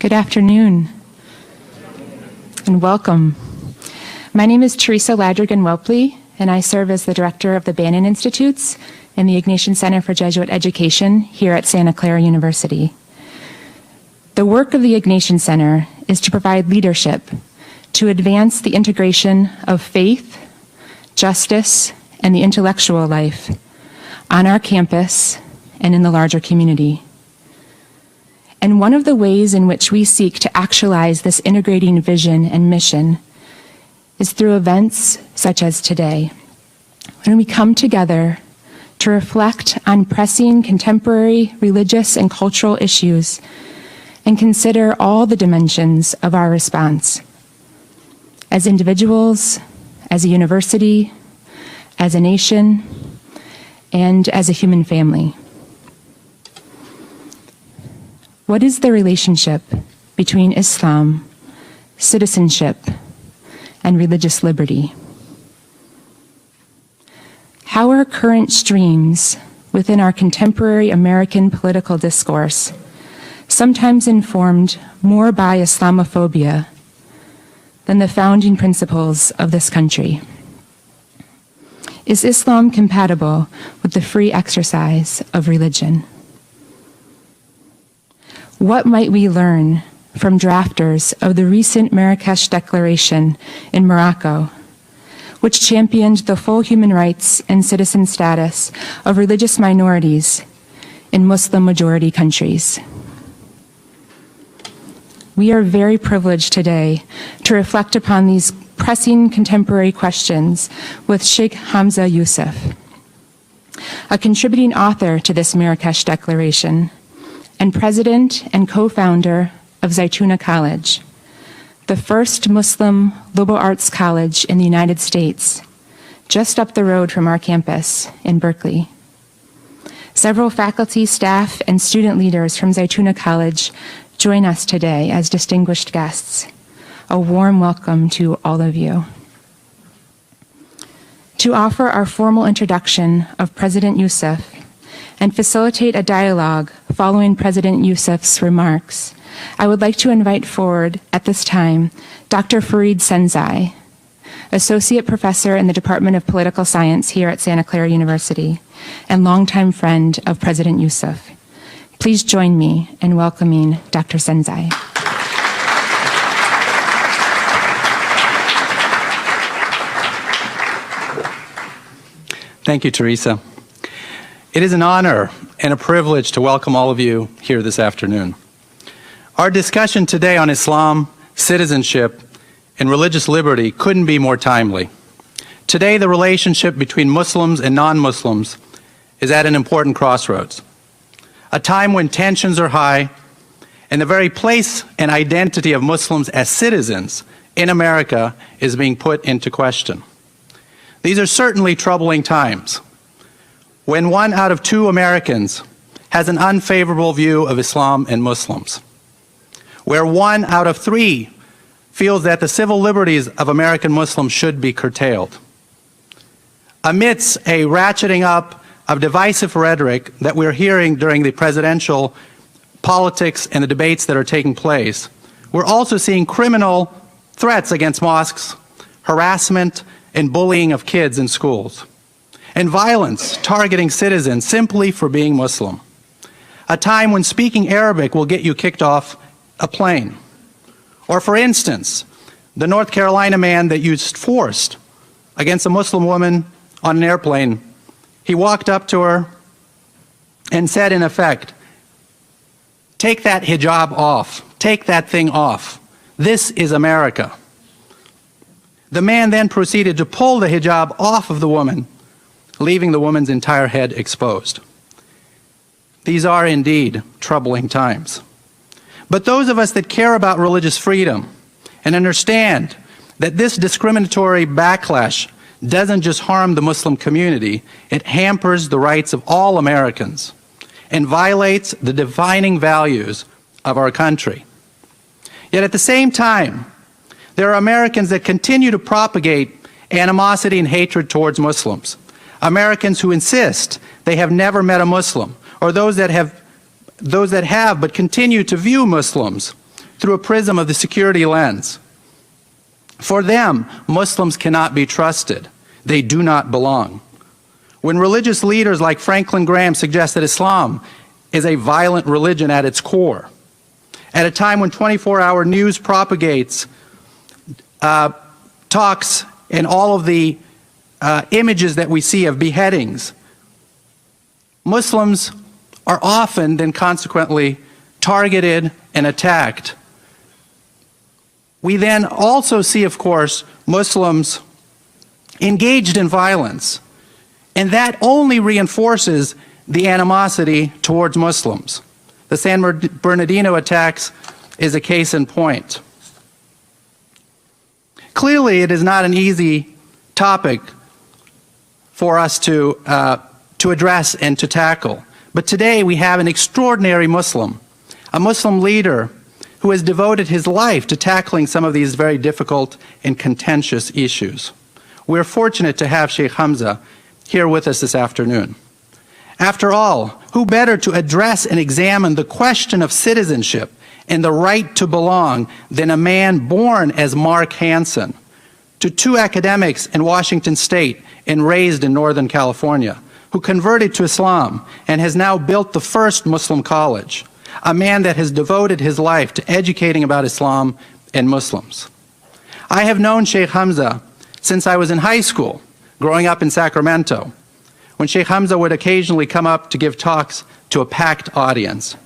Good afternoon and welcome. My name is Teresa Ladrigan-Welpley, and I serve as the director of the Bannon Institutes and the Ignatian Center for Jesuit Education here at Santa Clara University. The work of the Ignatian Center is to provide leadership to advance the integration of faith, justice, and the intellectual life on our campus and in the larger community. And one of the ways in which we seek to actualize this integrating vision and mission is through events such as today, when we come together to reflect on pressing contemporary religious and cultural issues and consider all the dimensions of our response as individuals, as a university, as a nation, and as a human family. What is the relationship between Islam, citizenship, and religious liberty? How are current streams within our contemporary American political discourse sometimes informed more by Islamophobia than the founding principles of this country? Is Islam compatible with the free exercise of religion? What might we learn from drafters of the recent Marrakesh Declaration in Morocco, which championed the full human rights and citizen status of religious minorities in Muslim-majority countries? We are very privileged today to reflect upon these pressing contemporary questions with Shaykh Hamza Yusuf, a contributing author to this Marrakesh Declaration and president and co-founder of Zaytuna College, the first Muslim liberal arts college in the United States, just up the road from our campus in Berkeley. Several faculty, staff, and student leaders from Zaytuna College join us today as distinguished guests. A warm welcome to all of you. To offer our formal introduction of President Yusuf and facilitate a dialogue following President Yusuf's remarks, I would like to invite forward at this time Dr. Fareed Senzai, Associate Professor in the Department of Political Science here at Santa Clara University and longtime friend of President Yusuf. Please join me in welcoming Dr. Senzai. Thank you, Teresa. It is an honor and a privilege to welcome all of you here this afternoon. Our discussion today on Islam, citizenship, and religious liberty couldn't be more timely. Today, the relationship between Muslims and non-Muslims is at an important crossroads, a time when tensions are high and the very place and identity of Muslims as citizens in America is being put into question. These are certainly troubling times, when 1 out of 2 Americans has an unfavorable view of Islam and Muslims, where 1 out of 3 feels that the civil liberties of American Muslims should be curtailed. Amidst a ratcheting up of divisive rhetoric that we're hearing during the presidential politics and the debates that are taking place, we're also seeing criminal threats against mosques, harassment, and bullying of kids in schools, and violence targeting citizens simply for being Muslim. A time when speaking Arabic will get you kicked off a plane. Or for instance, the North Carolina man that used force against a Muslim woman on an airplane, he walked up to her and said in effect, "Take that hijab off, take that thing off. This is America." The man then proceeded to pull the hijab off of the woman, leaving the woman's entire head exposed. These are indeed troubling times. But those of us that care about religious freedom and understand that this discriminatory backlash doesn't just harm the Muslim community, it hampers the rights of all Americans and violates the defining values of our country. Yet at the same time, there are Americans that continue to propagate animosity and hatred towards Muslims. Americans who insist they have never met a Muslim, or those that have but continue to view Muslims through a prism of the security lens. For them, Muslims cannot be trusted. They do not belong. When religious leaders like Franklin Graham suggest that Islam is a violent religion at its core, at a time when 24-hour news propagates talks and all of the images that we see of beheadings, Muslims are often then consequently targeted and attacked. We then also see, of course, Muslims engaged in violence, and that only reinforces the animosity towards Muslims. The San Bernardino attacks is a case in point. Clearly, it is not an easy topic for us to address and to tackle. But today we have an extraordinary Muslim, a Muslim leader who has devoted his life to tackling some of these very difficult and contentious issues. We're fortunate to have Shaykh Hamza here with us this afternoon. After all, who better to address and examine the question of citizenship and the right to belong than a man born as Mark Hansen, to two academics in Washington State and raised in Northern California, who converted to Islam and has now built the first Muslim college, a man that has devoted his life to educating about Islam and Muslims. I have known Shaykh Hamza since I was in high school, growing up in Sacramento, when Shaykh Hamza would occasionally come up to give talks to a packed audience.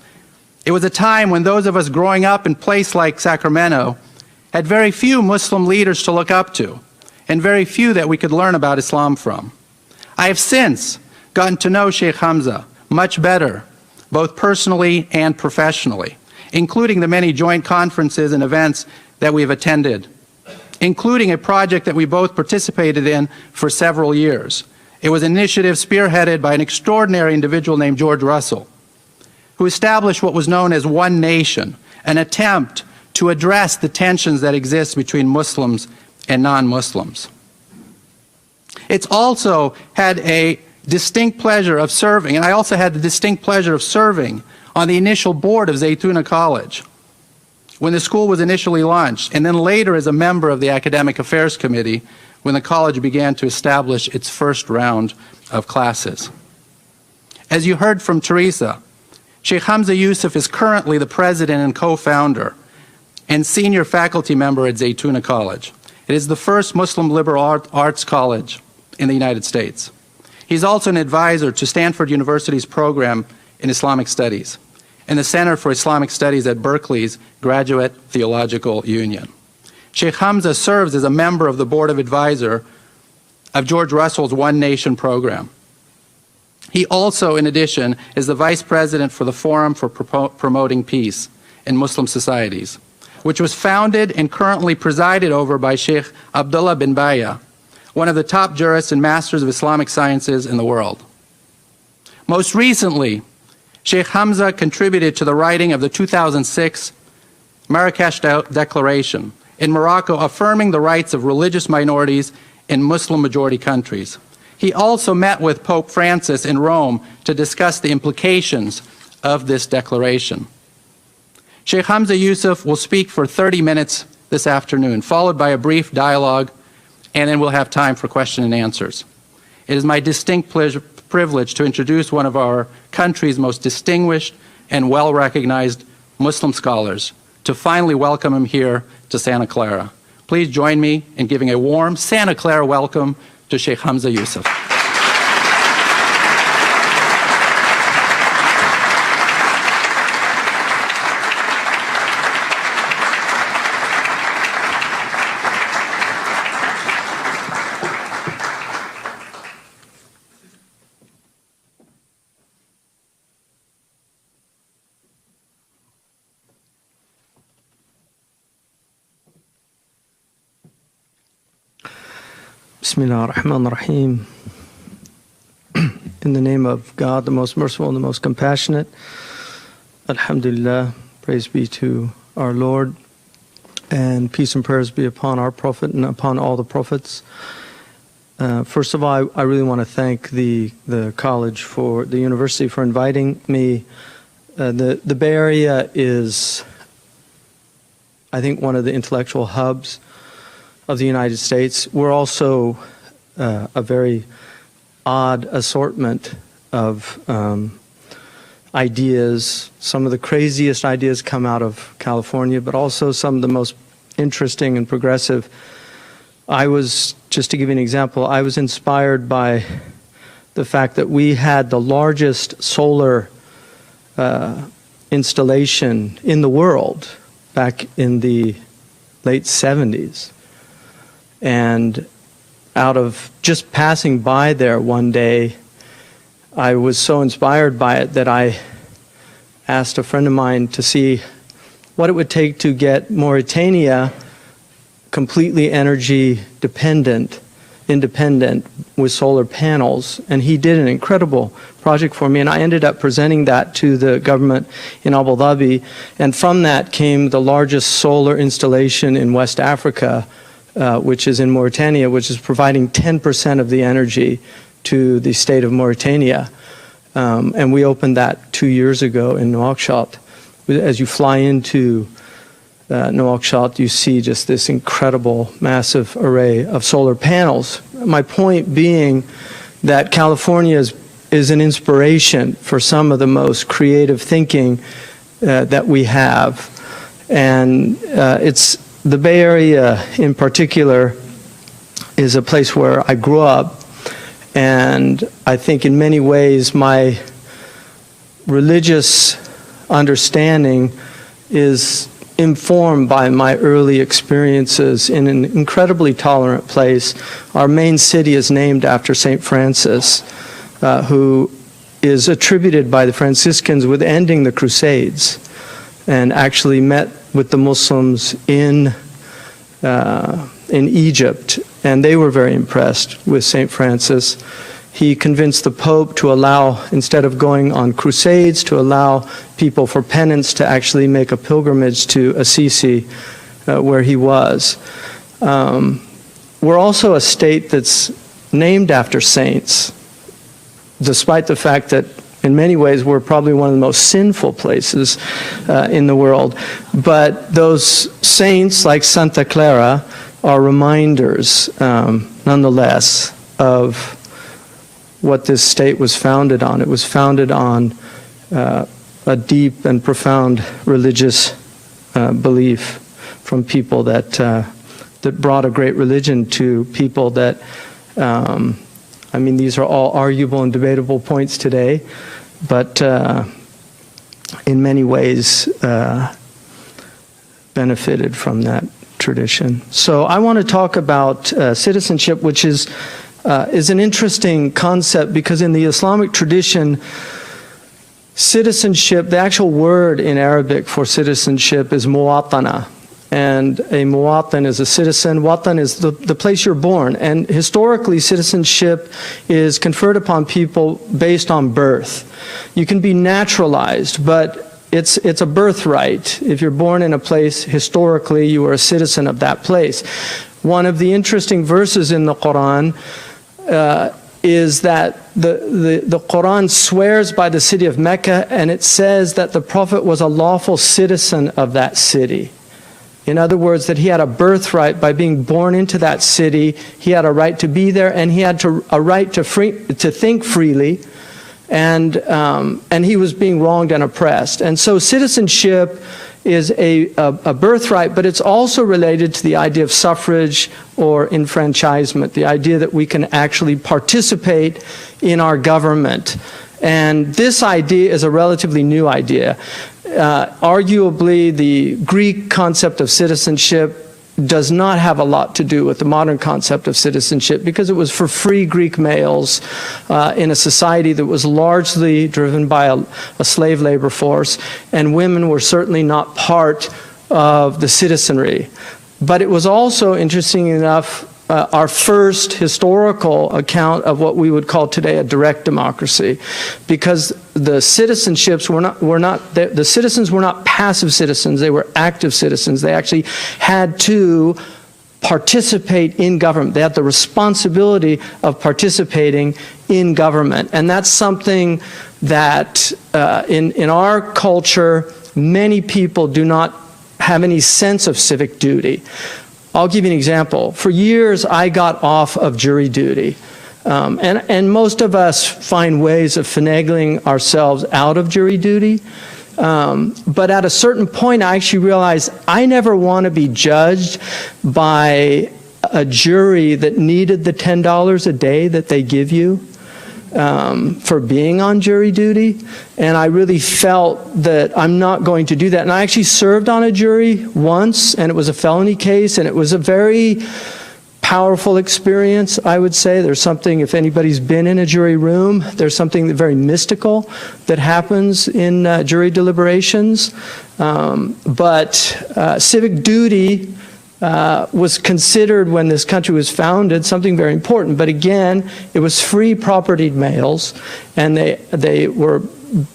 It was a time when those of us growing up in a place like Sacramento had very few Muslim leaders to look up to, and very few that we could learn about Islam from. I have since gotten to know Shaykh Hamza much better, both personally and professionally, including the many joint conferences and events that we've attended, including a project that we both participated in for several years. It was an initiative spearheaded by an extraordinary individual named George Russell, who established what was known as One Nation, an attempt to address the tensions that exist between Muslims and non-Muslims. It's also had a distinct pleasure of serving, and I also had the distinct pleasure of serving on the initial board of Zaytuna College when the school was initially launched, and then later as a member of the Academic Affairs Committee when the college began to establish its first round of classes. As you heard from Teresa, Shaykh Hamza Yusuf is currently the president and co-founder and senior faculty member at Zaytuna College. It is the first Muslim liberal arts college in the United States. He's also an advisor to Stanford University's program in Islamic Studies and the Center for Islamic Studies at Berkeley's Graduate Theological Union. Shaykh Hamza serves as a member of the board of advisor of George Russell's One Nation program. He also, in addition, is the vice president for the Forum for Promoting Peace in Muslim Societies, which was founded and currently presided over by Sheikh Abdullah bin Baya, one of the top jurists and masters of Islamic sciences in the world. Most recently, Shaykh Hamza contributed to the writing of the 2006 Marrakesh Declaration in Morocco, affirming the rights of religious minorities in Muslim-majority countries. He also met with Pope Francis in Rome to discuss the implications of this declaration. Shaykh Hamza Yusuf will speak for 30 minutes this afternoon, followed by a brief dialogue, and then we'll have time for question and answers. It is my distinct privilege to introduce one of our country's most distinguished and well-recognized Muslim scholars, to finally welcome him here to Santa Clara. Please join me in giving a warm Santa Clara welcome to Shaykh Hamza Yusuf. Bismillah ar-Rahman ar-Rahim. In the name of God, the most merciful and the most compassionate. Alhamdulillah, praise be to our Lord, and peace and prayers be upon our Prophet and upon all the Prophets. First of all, I really want to thank the college for the university for inviting me. The Bay Area is I think, one of the intellectual hubs of the United States. We're also a very odd assortment of ideas. Some of the craziest ideas come out of California, but also some of the most interesting and progressive. Just to give you an example, I was inspired by the fact that we had the largest solar installation in the world back in the late 70s. And out of just passing by there one day, I was so inspired by it that I asked a friend of mine to see what it would take to get Mauritania completely energy independent with solar panels. And he did an incredible project for me, and I ended up presenting that to the government in Abu Dhabi. And from that came the largest solar installation in West Africa, which is in Mauritania, which is providing 10% of the energy to the state of Mauritania. And we opened that 2 years ago in Nouakchott. As you fly into Nouakchott, you see just this incredible, massive array of solar panels. My point being that California is an inspiration for some of the most creative thinking that we have. And it's the Bay Area in particular is a place where I grew up. And I think in many ways my religious understanding is informed by my early experiences in an incredibly tolerant place. Our main city is named after St. Francis, who is attributed by the Franciscans with ending the Crusades, and actually met with the Muslims in Egypt, and they were very impressed with St. Francis. He convinced the Pope to allow, instead of going on crusades, to allow people for penance to actually make a pilgrimage to Assisi, where he was. We're also a state that's named after saints, despite the fact that in many ways we're probably one of the most sinful places in the world. But those saints, like Santa Clara, are reminders, nonetheless, of what this state was founded on. It was founded on a deep and profound religious belief from people that brought a great religion to people that, I mean, these are all arguable and debatable points today, but in many ways benefited from that tradition. So I want to talk about citizenship, which is an interesting concept, because in the Islamic tradition, citizenship, the actual word in Arabic for citizenship is muwatana. And a muwatan is a citizen. Watan is the place you're born. And historically, citizenship is conferred upon people based on birth. You can be naturalized, but it's a birthright. If you're born in a place, historically, you are a citizen of that place. One of the interesting verses in the Quran is that the Quran swears by the city of Mecca, and it says that the Prophet was a lawful citizen of that city. In other words, that he had a birthright by being born into that city. He had a right to be there, and he had a right to think freely, and he was being wronged and oppressed. And so citizenship is a birthright, but it's also related to the idea of suffrage or enfranchisement, the idea that we can actually participate in our government. And this idea is a relatively new idea. Arguably, the Greek concept of citizenship does not have a lot to do with the modern concept of citizenship, because it was for free Greek males in a society that was largely driven by a slave labor force, and women were certainly not part of the citizenry. But it was also, interesting enough, our first historical account of what we would call today a direct democracy, because the citizenships the citizens were not passive citizens, they were active citizens. They actually had to participate in government. They had the responsibility of participating in government. And that's something that in our culture, many people do not have any sense of civic duty. I'll give you an example. For years, I got off of jury duty. And most of us find ways of finagling ourselves out of jury duty. But at a certain point, I actually realized I never want to be judged by a jury that needed the $10 a day that they give you for being on jury duty. And I really felt that I'm not going to do that. And I actually served on a jury once, and it was a felony case, and it was a very powerful experience, I would say. There's something, if anybody's been in a jury room, there's something very mystical that happens in jury deliberations. But civic duty was considered, when this country was founded, something very important. But again, it was free propertied males, and they were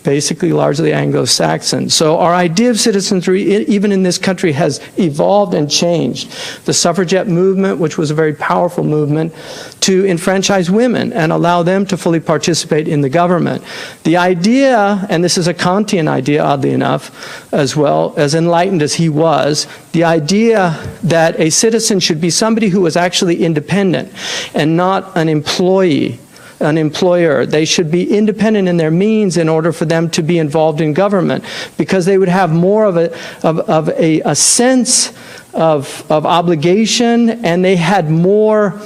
basically largely Anglo-Saxon. So our idea of citizenry, even in this country, has evolved and changed. The suffragette movement, which was a very powerful movement, to enfranchise women and allow them to fully participate in the government. The idea, and this is a Kantian idea, oddly enough, as well, as enlightened as he was, the idea that a citizen should be somebody who was actually independent and not an employee, an employer. They should be independent in their means in order for them to be involved in government, because they would have more of a sense of obligation, and they had more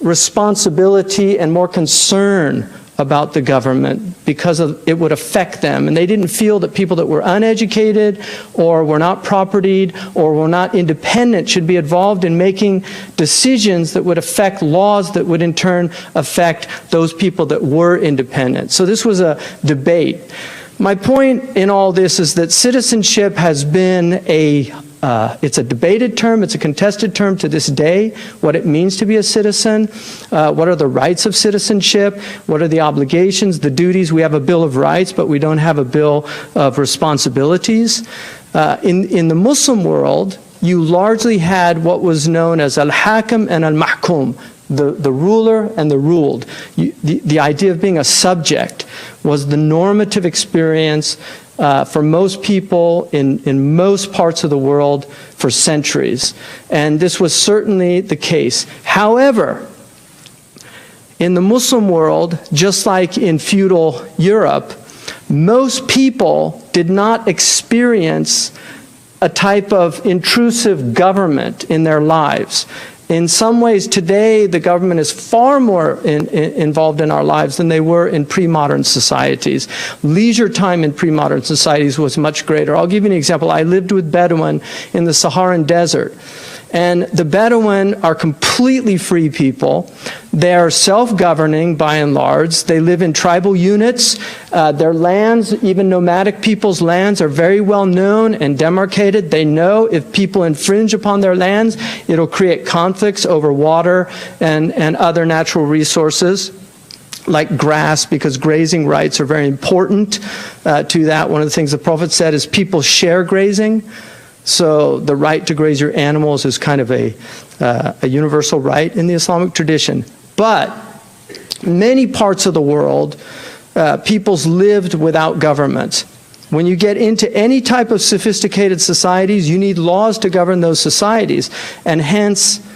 responsibility and more concern about the government because it would affect them. And they didn't feel that people that were uneducated or were not propertied or were not independent should be involved in making decisions that would affect laws that would in turn affect those people that were independent. So this was a debate. My point in all this is that citizenship has been it's a debated term, it's a contested term to this day, what it means to be a citizen, what are the rights of citizenship, what are the obligations, the duties. We have a Bill of Rights, but we don't have a Bill of Responsibilities. In the Muslim world, you largely had what was known as al-hakim and al-mahkum, the ruler and the ruled. The idea of being a subject was the normative experience for most people in most parts of the world for centuries. And this was certainly the case. However, in the Muslim world, just like in feudal Europe, most people did not experience a type of intrusive government in their lives. In some ways, today, the government is far more involved in our lives than they were in pre-modern societies. Leisure time in pre-modern societies was much greater. I'll give you an example. I lived with Bedouin in the Saharan desert. And the Bedouin are completely free people. They are self-governing by and large. They live in tribal units. Their lands, even nomadic people's lands, are very well known and demarcated. They know if people infringe upon their lands, it'll create conflicts over water and other natural resources, like grass, because grazing rights are very important to that. One of the things the Prophet said is people share grazing. So the right to graze your animals is kind of a universal right in the Islamic tradition. But many parts of the world, peoples lived without governments. When you get into any type of sophisticated societies, you need laws to govern those societies. And hence,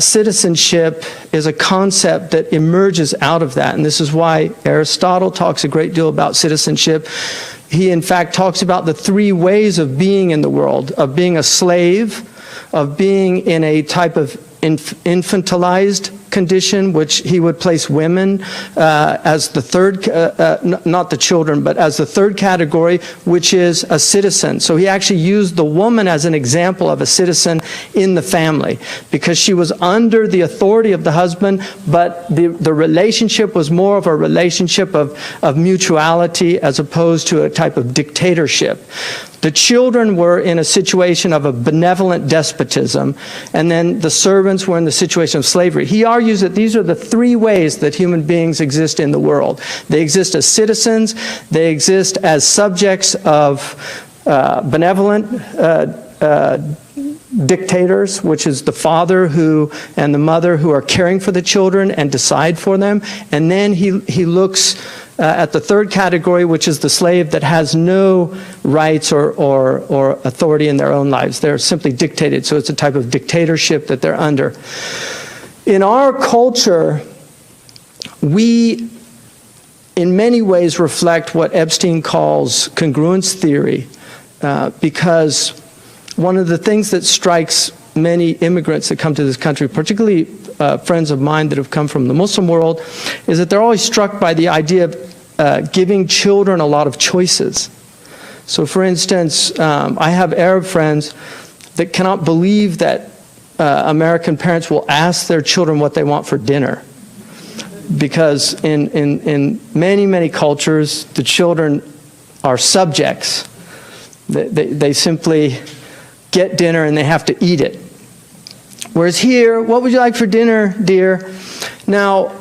citizenship is a concept that emerges out of that. And this is why Aristotle talks a great deal about citizenship. He, in fact, talks about the three ways of being in the world, of being a slave, of being in a type of infantilized condition, which he would place women as the third, not the children, but as the third category, which is a citizen. So he actually used the woman as an example of a citizen in the family, because she was under the authority of the husband, but the relationship was more of a relationship of mutuality as opposed to a type of dictatorship. The children were in a situation of a benevolent despotism, and then the servants were in the situation of slavery. He argues that these are the three ways that human beings exist in the world. They exist as citizens, they exist as subjects of benevolent dictators, which is the father and the mother who are caring for the children and decide for them. And then he looks at the third category, which is the slave that has no rights or authority in their own lives. They're simply dictated. So it's a type of dictatorship that they're under. In our culture, we in many ways reflect what Epstein calls congruence theory, because one of the things that strikes many immigrants that come to this country, particularly friends of mine that have come from the Muslim world, is that they're always struck by the idea of giving children a lot of choices. So for instance, I have Arab friends that cannot believe that American parents will ask their children what they want for dinner. Because in many, many cultures, the children are subjects. They simply get dinner and they have to eat it. Whereas here, what would you like for dinner, dear? Now,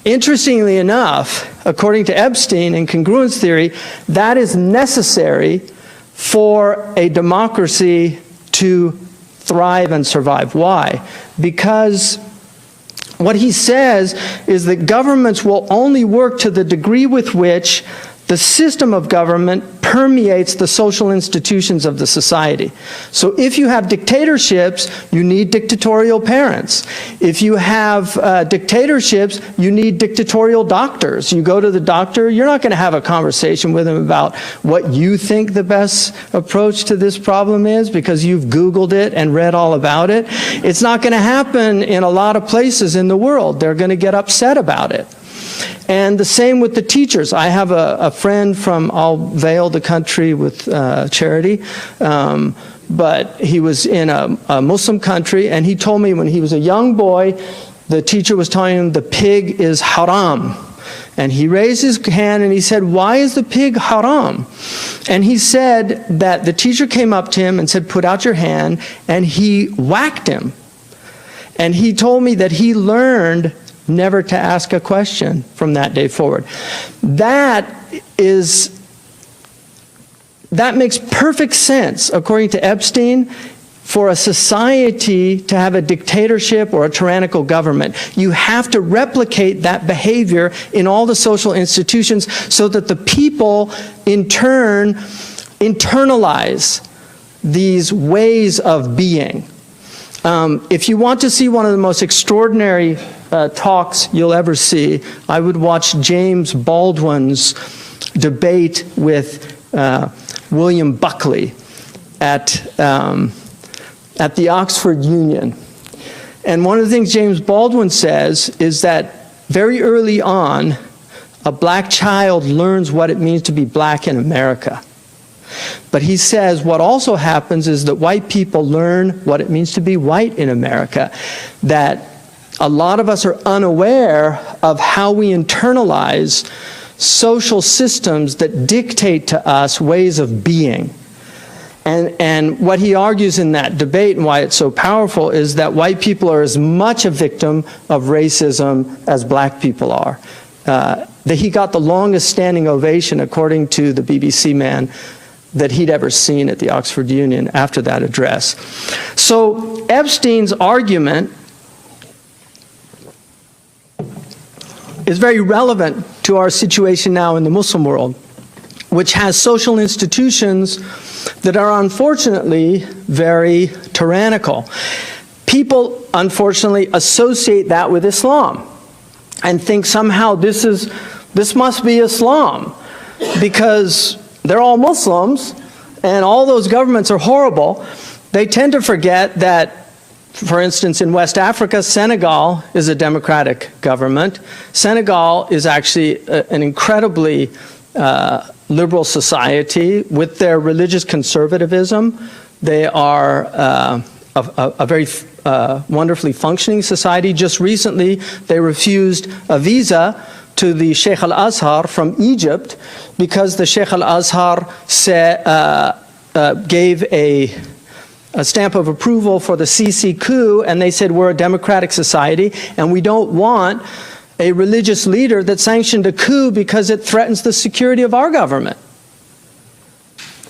interestingly enough, according to Epstein and congruence theory, that is necessary for a democracy to thrive and survive. Why? Because what he says is that governments will only work to the degree with which the system of government permeates the social institutions of the society. So if you have dictatorships, you need dictatorial parents. If you have dictatorships, you need dictatorial doctors. You go to the doctor, you're not going to have a conversation with him about what you think the best approach to this problem is because you've Googled it and read all about it. It's not going to happen in a lot of places in the world. They're going to get upset about it. And the same with the teachers. I have a friend from, I'll veil the country with charity, but he was in a Muslim country, and he told me when he was a young boy, the teacher was telling him the pig is haram. And he raised his hand and he said, "Why is the pig haram?" And he said that the teacher came up to him and said, "Put out your hand," and he whacked him. And he told me that he learned never to ask a question from that day forward. That makes perfect sense, according to Epstein, for a society to have a dictatorship or a tyrannical government. You have to replicate that behavior in all the social institutions so that the people, in turn, internalize these ways of being. If you want to see one of the most extraordinary talks you'll ever see, I would watch James Baldwin's debate with William Buckley at the Oxford Union. And one of the things James Baldwin says is that very early on, a black child learns what it means to be black in America. But he says what also happens is that white people learn what it means to be white in America. That a lot of us are unaware of how we internalize social systems that dictate to us ways of being. And what he argues in that debate and why it's so powerful is that white people are as much a victim of racism as black people are. That he got the longest standing ovation, according to the BBC man, that he'd ever seen at the Oxford Union after that address. So Epstein's argument is very relevant to our situation now in the Muslim world, which has social institutions that are unfortunately very tyrannical. People, unfortunately, associate that with Islam and think somehow this must be Islam because they're all Muslims and all those governments are horrible. They tend to forget that, for instance, in West Africa, Senegal is a democratic government. Senegal is actually an incredibly liberal society with their religious conservatism. They are a very wonderfully functioning society. Just recently, they refused a visa to the Shaykh al-Azhar from Egypt because the Shaykh al-Azhar gave a stamp of approval for the Sisi coup, and they said, we're a democratic society, and we don't want a religious leader that sanctioned a coup because it threatens the security of our government.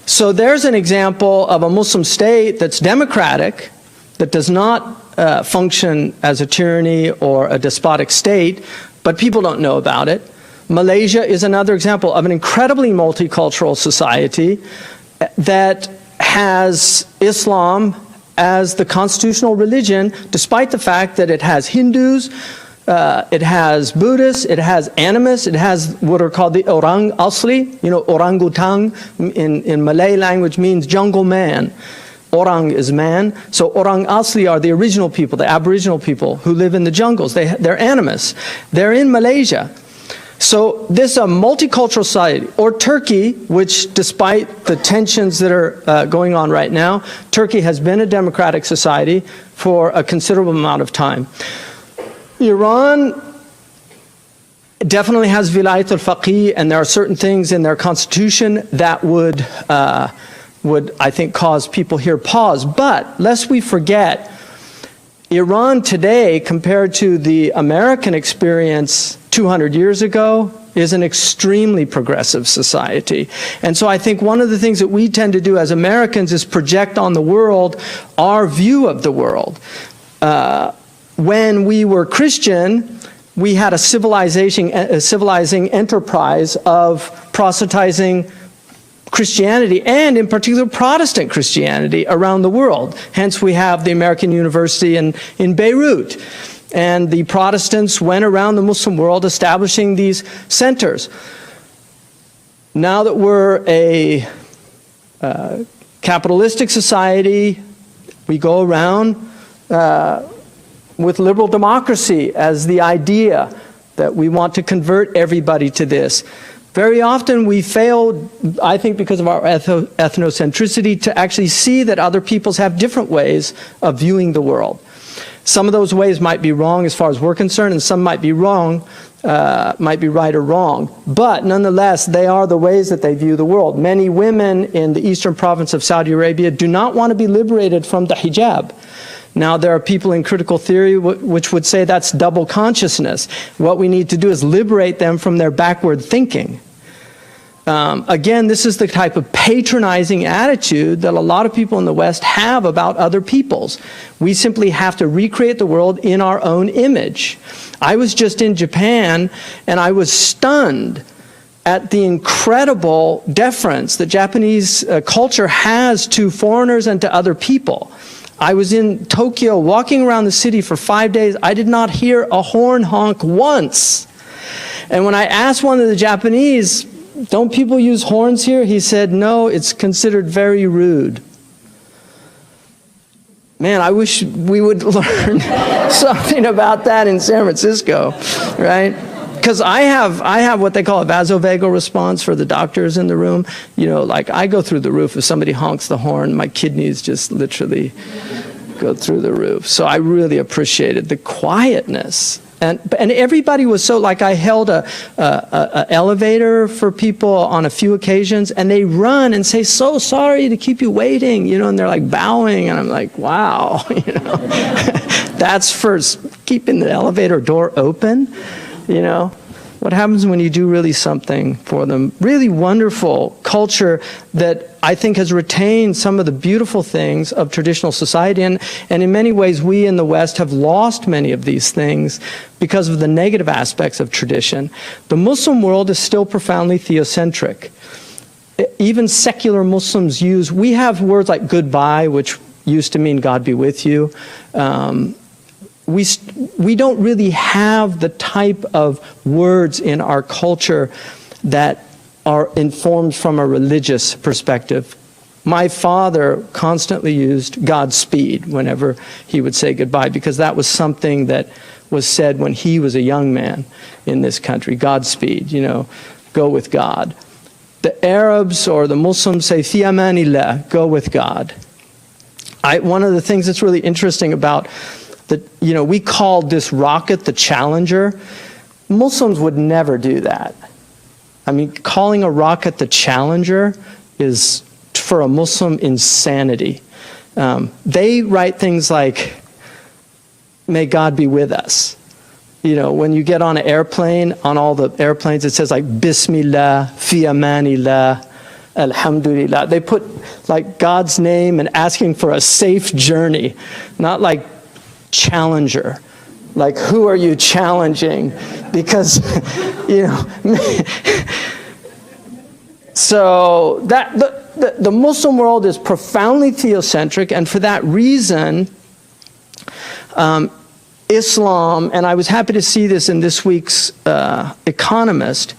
So there's an example of a Muslim state that's democratic, that does not function as a tyranny or a despotic state, but people don't know about it. Malaysia is another example of an incredibly multicultural society that has Islam as the constitutional religion, despite the fact that it has Hindus, it has Buddhists, it has animists, it has what are called the orang asli. You know, orangutan in Malay language means jungle man. Orang is man. So orang asli are the original people, the aboriginal people who live in the jungles. They're animists. They're in Malaysia. So this is a multicultural society. Or Turkey, which despite the tensions that are going on right now, Turkey has been a democratic society for a considerable amount of time. Iran definitely has Vilayat al-Faqih, and there are certain things in their constitution that would, I think, cause people here pause. But lest we forget, Iran today, compared to the American experience 200 years ago, is an extremely progressive society. And so I think one of the things that we tend to do as Americans is project on the world our view of the world. When we were Christian, we had a civilizing enterprise of proselytizing Christianity, and in particular Protestant Christianity, around the world. Hence we have the American University in Beirut. And the Protestants went around the Muslim world establishing these centers. Now that we're a capitalistic society, we go around with liberal democracy as the idea that we want to convert everybody to this. Very often we fail, I think because of our ethnocentricity, to actually see that other peoples have different ways of viewing the world. Some of those ways might be wrong as far as we're concerned, and some might be wrong, might be right or wrong. But nonetheless, they are the ways that they view the world. Many women in the eastern province of Saudi Arabia do not want to be liberated from the hijab. Now, there are people in critical theory which would say that's double consciousness. What we need to do is liberate them from their backward thinking. Again, this is the type of patronizing attitude that a lot of people in the West have about other peoples. We simply have to recreate the world in our own image. I was just in Japan, and I was stunned at the incredible deference that Japanese culture has to foreigners and to other people. I was in Tokyo walking around the city for 5 days. I did not hear a horn honk once. And when I asked one of the Japanese, don't people use horns here? He said, no, it's considered very rude. Man, I wish we would learn something about that in San Francisco, right? Because I have what they call a vasovagal response for the doctors in the room. You know, like I go through the roof if somebody honks the horn. My kidneys just literally go through the roof. So I really appreciated the quietness. And everybody was so, like I held a elevator for people on a few occasions, and they run and say, so sorry to keep you waiting, you know, and they're like bowing, and I'm like, wow, you know, that's for keeping the elevator door open, you know. What happens when you do really something for them? Really wonderful culture that I think has retained some of the beautiful things of traditional society. And in many ways, we in the West have lost many of these things because of the negative aspects of tradition. The Muslim world is still profoundly theocentric. Even secular Muslims we have words like goodbye, which used to mean God be with you. We don't really have the type of words in our culture that are informed from a religious perspective. My father constantly used Godspeed whenever he would say goodbye, because that was something that was said when he was a young man in this country. Godspeed, you know, go with God. The Arabs or the Muslims say, fi amanillah, go with God. One of the things that's really interesting about we called this rocket the Challenger. Muslims would never do that. I mean, calling a rocket the Challenger is, for a Muslim, insanity. They write things like, may God be with us. You know, when you get on an airplane, on all the airplanes, it says like, Bismillah, fi amanillah, Alhamdulillah. They put like God's name and asking for a safe journey, not like challenger. Like, who are you challenging? Because, you know, so that the Muslim world is profoundly theocentric, and for that reason, Islam, and I was happy to see this in this week's Economist,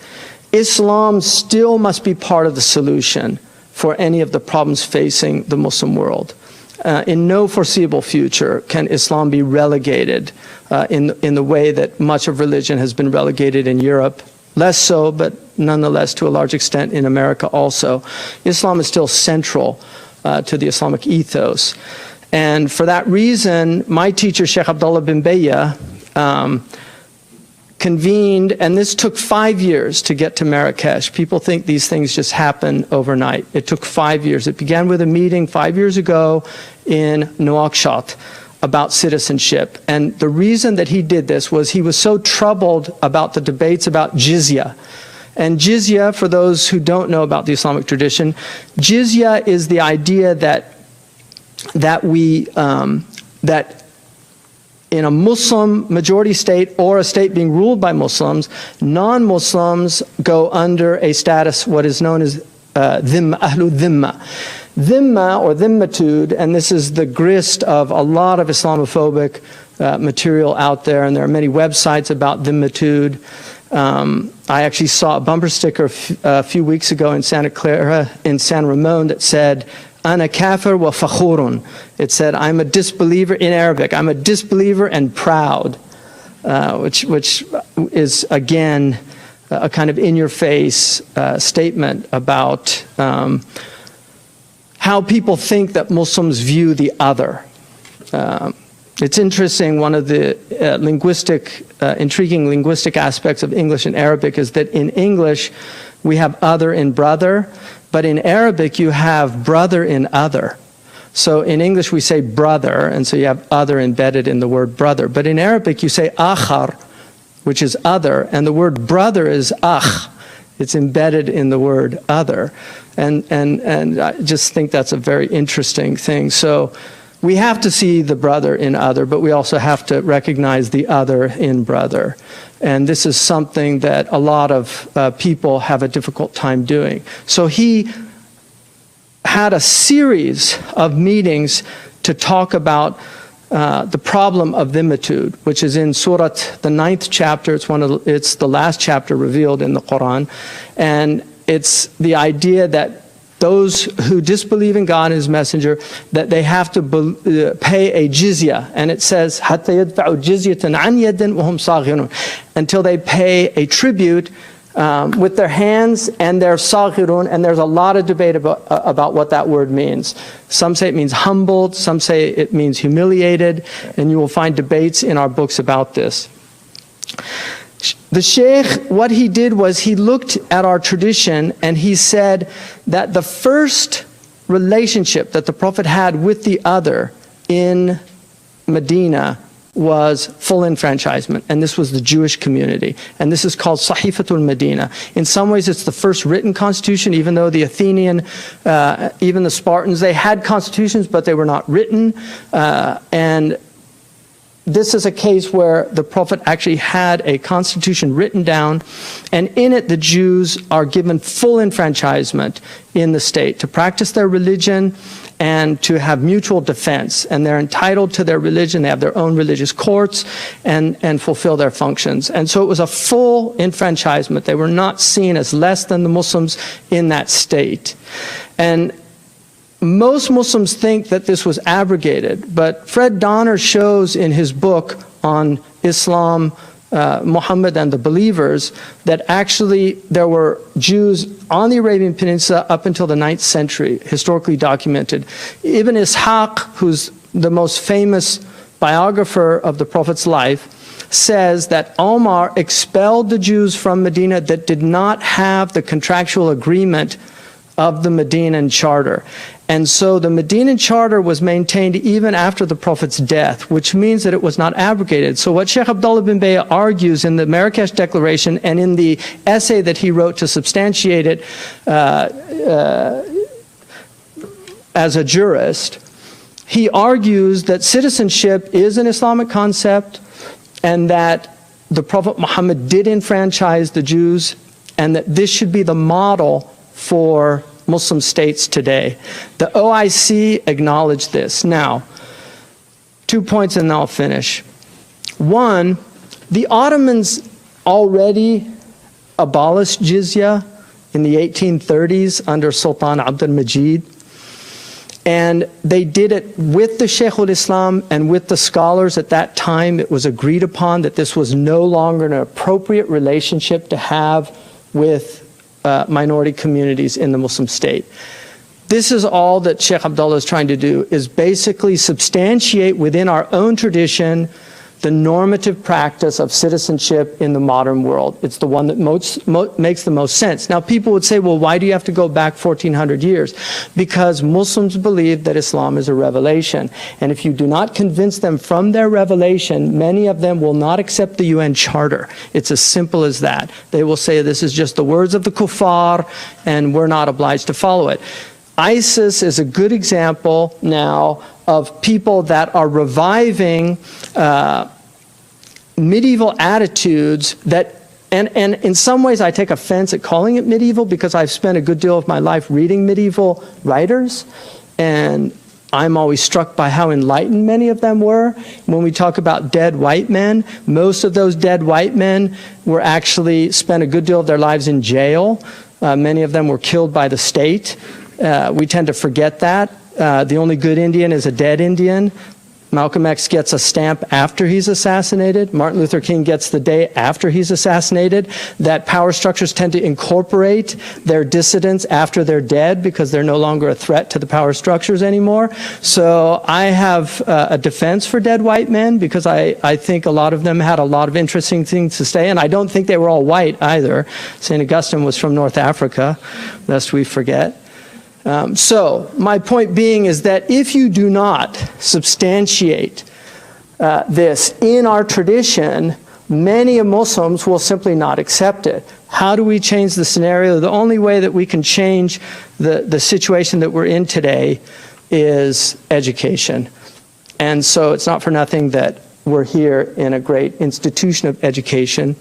Islam still must be part of the solution for any of the problems facing the Muslim world. In no foreseeable future can Islam be relegated in the way that much of religion has been relegated in Europe. Less so, but nonetheless to a large extent in America also. Islam is still central to the Islamic ethos. And for that reason, my teacher, Shaykh Abdullah bin Bayya, convened, and this took 5 years to get to Marrakesh. People think these things just happen overnight. It took 5 years. It began with a meeting 5 years ago in Nouakchott about citizenship. And the reason that he did this was he was so troubled about the debates about jizya. And jizya, for those who don't know about the Islamic tradition, jizya is the idea that in a Muslim majority state or a state being ruled by Muslims, non-Muslims go under a status, what is known as dhimma, ahlu dhimma. Dhimma or dhimmatude, and this is the grist of a lot of Islamophobic material out there, and there are many websites about dhimmatude. I actually saw a bumper sticker a few weeks ago in Santa Clara, in San Ramon, that said, Ana kafir wa fakhurun. It said, I'm a disbeliever in Arabic. I'm a disbeliever and proud, which is, again, a kind of in-your-face statement about how people think that Muslims view the other. It's interesting, one of the intriguing linguistic aspects of English and Arabic is that in English we have other in brother, but in Arabic you have brother in other. So in English we say brother, and so you have other embedded in the word brother. But in Arabic you say akhar, which is other, and the word brother is akh. It's embedded in the word other. And I just think that's a very interesting thing. So we have to see the brother in other, but we also have to recognize the other in brother. And this is something that a lot of people have a difficult time doing. So he had a series of meetings to talk about the problem of dhimmatude, which is in Surah, the 9th chapter. It's the last chapter revealed in the Quran. And it's the idea that those who disbelieve in God and His Messenger, that they have to pay a jizya. And it says, حَتَّى يَدْفَعُوا جِزْيَةً عَنْ يَدٍ وَهُمْ صَاغِرُونَ, until they pay a tribute with their hands, and they're saghirun, and there's a lot of debate about what that word means. Some say it means humbled, some say it means humiliated, and you will find debates in our books about this. The Shaykh, what he did was he looked at our tradition and he said that the first relationship that the Prophet had with the other in Medina was full enfranchisement, and this was the Jewish community, and this is called Sahifatul Medina. In some ways it's the first written constitution, even though the Athenian, even the Spartans, they had constitutions but they were not written, and this is a case where the Prophet actually had a constitution written down, and in it the Jews are given full enfranchisement in the state to practice their religion and to have mutual defense, and they're entitled to their religion. They have their own religious courts and fulfill their functions. And so it was a full enfranchisement. They were not seen as less than the Muslims in that state. And most Muslims think that this was abrogated, but Fred Donner shows in his book on Islam, Muhammad and the Believers, that actually there were Jews on the Arabian Peninsula up until the 9th century, historically documented. Ibn Ishaq, who's the most famous biographer of the Prophet's life, says that Omar expelled the Jews from Medina that did not have the contractual agreement of the Medinan charter. And so the Medinan Charter was maintained even after the Prophet's death, which means that it was not abrogated. So what Sheikh Abdullah bin Bayy argues in the Marrakesh Declaration and in the essay that he wrote to substantiate it as a jurist, he argues that citizenship is an Islamic concept and that the Prophet Muhammad did enfranchise the Jews and that this should be the model for Muslim states today. The OIC acknowledged this. Now, 2 points and then I'll finish. One, the Ottomans already abolished jizya in the 1830s under Sultan Abdul Majid. And they did it with the Shaykh al-Islam and with the scholars at that time. It was agreed upon that this was no longer an appropriate relationship to have with minority communities in the Muslim state. This is all that Sheikh Abdullah is trying to do, is basically substantiate within our own tradition the normative practice of citizenship in the modern world. It's the one that makes the most sense. Now, people would say, well, why do you have to go back 1,400 years? Because Muslims believe that Islam is a revelation. And if you do not convince them from their revelation, many of them will not accept the UN Charter. It's as simple as that. They will say this is just the words of the kuffar, and we're not obliged to follow it. ISIS is a good example now of people that are reviving medieval attitudes that, and in some ways I take offense at calling it medieval because I've spent a good deal of my life reading medieval writers, and I'm always struck by how enlightened many of them were. When we talk about dead white men, most of those dead white men were actually spent a good deal of their lives in jail. Many of them were killed by the state. We tend to forget that. The only good Indian is a dead Indian. Malcolm X gets a stamp after he's assassinated. Martin Luther King gets the day after he's assassinated. That power structures tend to incorporate their dissidents after they're dead because they're no longer a threat to the power structures anymore. So I have a defense for dead white men because I think a lot of them had a lot of interesting things to say, and I don't think they were all white either. St. Augustine was from North Africa, lest we forget. So my point being is that if you do not substantiate this in our tradition, many Muslims will simply not accept it. How do we change the scenario? The only way that we can change the situation that we're in today is education. And so it's not for nothing that we're here in a great institution of education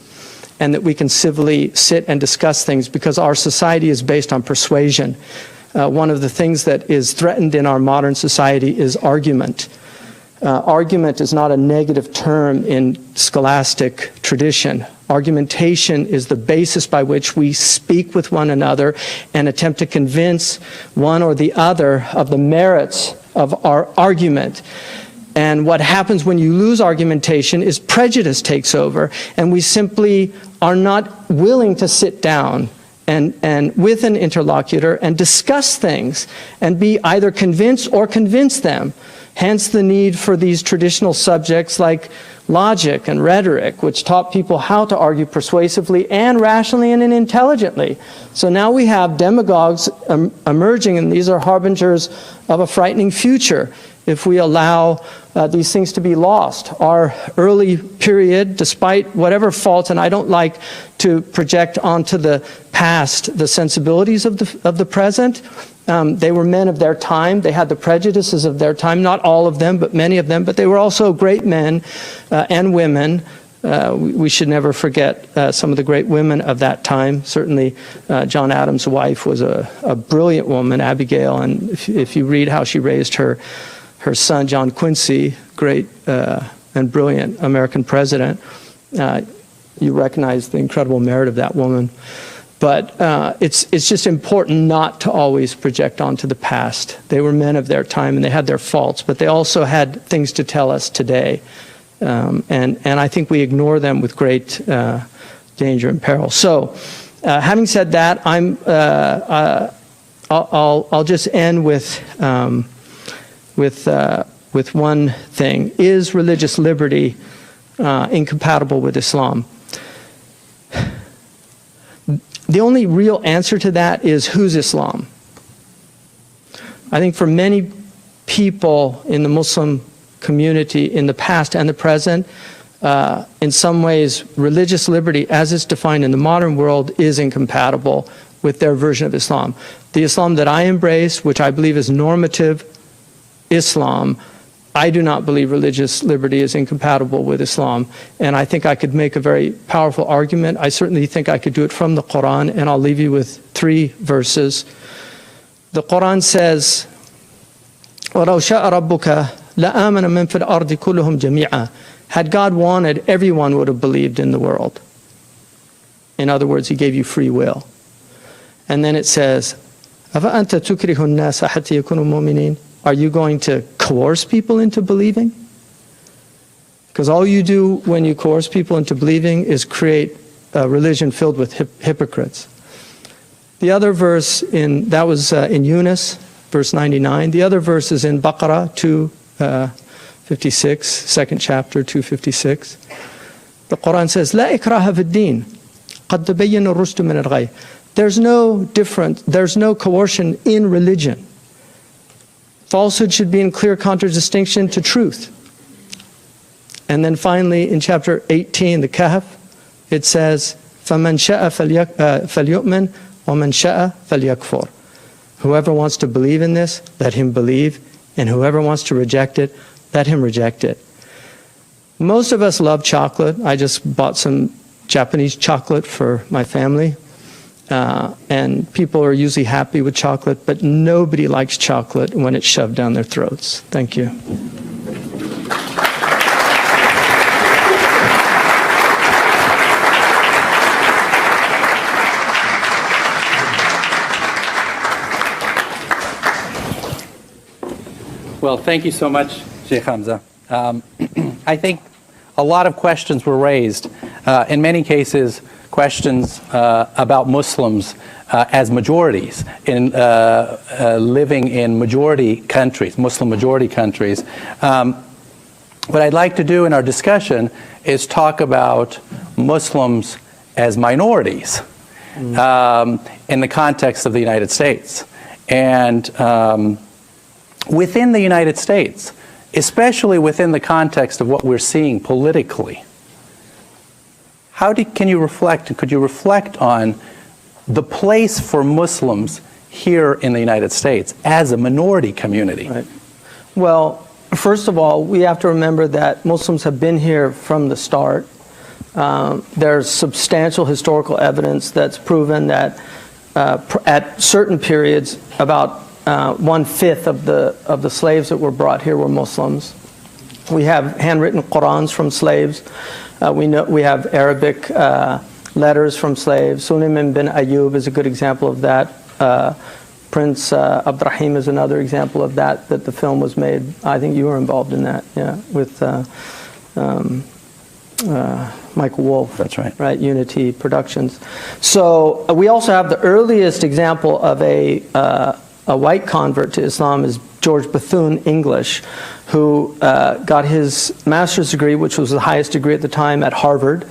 and that we can civilly sit and discuss things because our society is based on persuasion. One of the things that is threatened in our modern society is argument. Argument is not a negative term in scholastic tradition. Argumentation is the basis by which we speak with one another and attempt to convince one or the other of the merits of our argument. And what happens when you lose argumentation is prejudice takes over, and we simply are not willing to sit down and with an interlocutor and discuss things and be either convinced or convince them. Hence the need for these traditional subjects like logic and rhetoric, which taught people how to argue persuasively and rationally and intelligently. So now we have demagogues emerging, and these are harbingers of a frightening future if we allow these things to be lost. Our early period, despite whatever faults, and I don't like to project onto the past the sensibilities of the present, they were men of their time. They had the prejudices of their time, not all of them, but many of them, but they were also great men and women. We should never forget some of the great women of that time. Certainly, John Adams' wife was a brilliant woman, Abigail, and if you read how she raised her son, John Quincy, great and brilliant American president, you recognize the incredible merit of that woman. But it's just important not to always project onto the past. They were men of their time, and they had their faults, but they also had things to tell us today. And I think we ignore them with great danger and peril. So, having said that, I'll just end with one thing: is religious liberty incompatible with Islam? The only real answer to that is, who's Islam? I think for many people in the Muslim community in the past and the present, in some ways, religious liberty, as it's defined in the modern world, is incompatible with their version of Islam. The Islam that I embrace, which I believe is normative Islam, I do not believe religious liberty is incompatible with Islam. And I think I could make a very powerful argument. I certainly think I could do it from the Quran, and I'll leave you with 3 verses. The Quran says, وَلَوْ شَاءَ رَبُّكَ لَآمَنَ مَنْ فِي الْأَرْضِ كُلُّهُمْ جَمِيعًا. Had God wanted, everyone would have believed in the world. In other words, he gave you free will. And then it says, أَفَأَنْتَ تُكْرِهُ النَّاسَ حَتَّى يَكُونُوا مُؤْمِنِينَ. Are you going to coerce people into believing? Because all you do when you coerce people into believing is create a religion filled with hypocrites. The other verse, that was in Yunus, verse 99. The other verse is in Baqarah 256, second chapter, 256. The Quran says, لا إكراه في الدين قد تبين الرشد من الغي. There's no coercion in religion. Falsehood should be in clear contradistinction to truth. And then finally, in chapter 18, the Kahf, it says, فَمَنْ شَاءَ فَلْيُؤْمِنْ وَمَنْ شَاءَ فَلْيَكْفُرْ. Whoever wants to believe in this, let him believe, and whoever wants to reject it, let him reject it. Most of us love chocolate. I just bought some Japanese chocolate for my family. And people are usually happy with chocolate, but nobody likes chocolate when it's shoved down their throats. Thank you. Well, thank you so much, Shaykh Hamza. I think a lot of questions were raised. In many cases, questions about Muslims as majorities in living in majority countries, Muslim majority countries. What I'd like to do in our discussion is talk about Muslims as minorities in the context of the United States. And within the United States, especially within the context of what we're seeing politically, could you reflect on the place for Muslims here in the United States as a minority community? Right. Well, first of all, we have to remember that Muslims have been here from the start. There's substantial historical evidence that's proven that at certain periods, about 1/5 of the slaves that were brought here were Muslims. We have handwritten Qurans from slaves. We have Arabic letters from slaves. Suleiman bin Ayyub is a good example of that. Prince Abdurrahim is another example of that the film was made. I think you were involved in that, yeah, with Michael Wolff. That's right. Right, Unity Productions. So we also have the earliest example of a white convert to Islam is George Bethune-English, who got his master's degree, which was the highest degree at the time, at Harvard.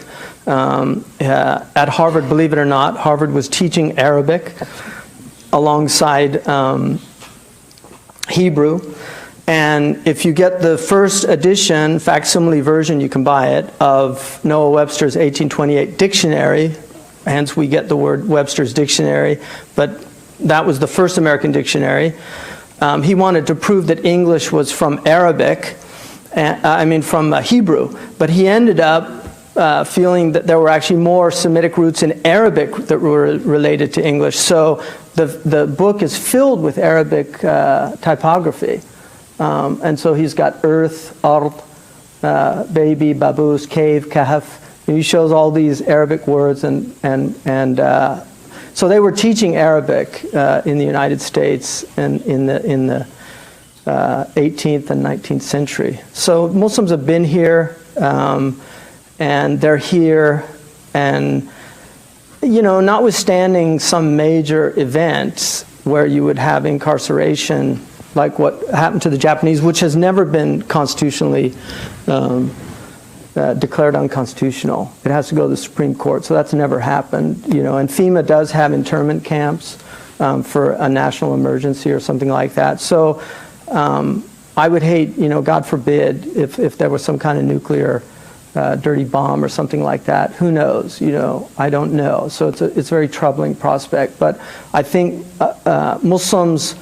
At Harvard, believe it or not, Harvard was teaching Arabic alongside Hebrew. And if you get the first edition, facsimile version, you can buy it, of Noah Webster's 1828 dictionary, hence we get the word Webster's dictionary, but that was the first American dictionary. He wanted to prove that English was from Arabic, from Hebrew, but he ended up feeling that there were actually more Semitic roots in Arabic that were related to English. So the book is filled with Arabic typography. And so he's got earth, ard, baby, baboos, cave, kahf. He shows all these Arabic words, and so they were teaching Arabic in the United States and in the 18th and 19th century. So Muslims have been here, and they're here, and notwithstanding some major events where you would have incarceration, like what happened to the Japanese, which has never been constitutionally declared unconstitutional. It has to go to the Supreme Court, so that's never happened. And FEMA does have internment camps, for a national emergency or something like that. So I would hate, God forbid, if there was some kind of nuclear dirty bomb or something like that. Who knows? I don't know. So it's a very troubling prospect. But I think Muslims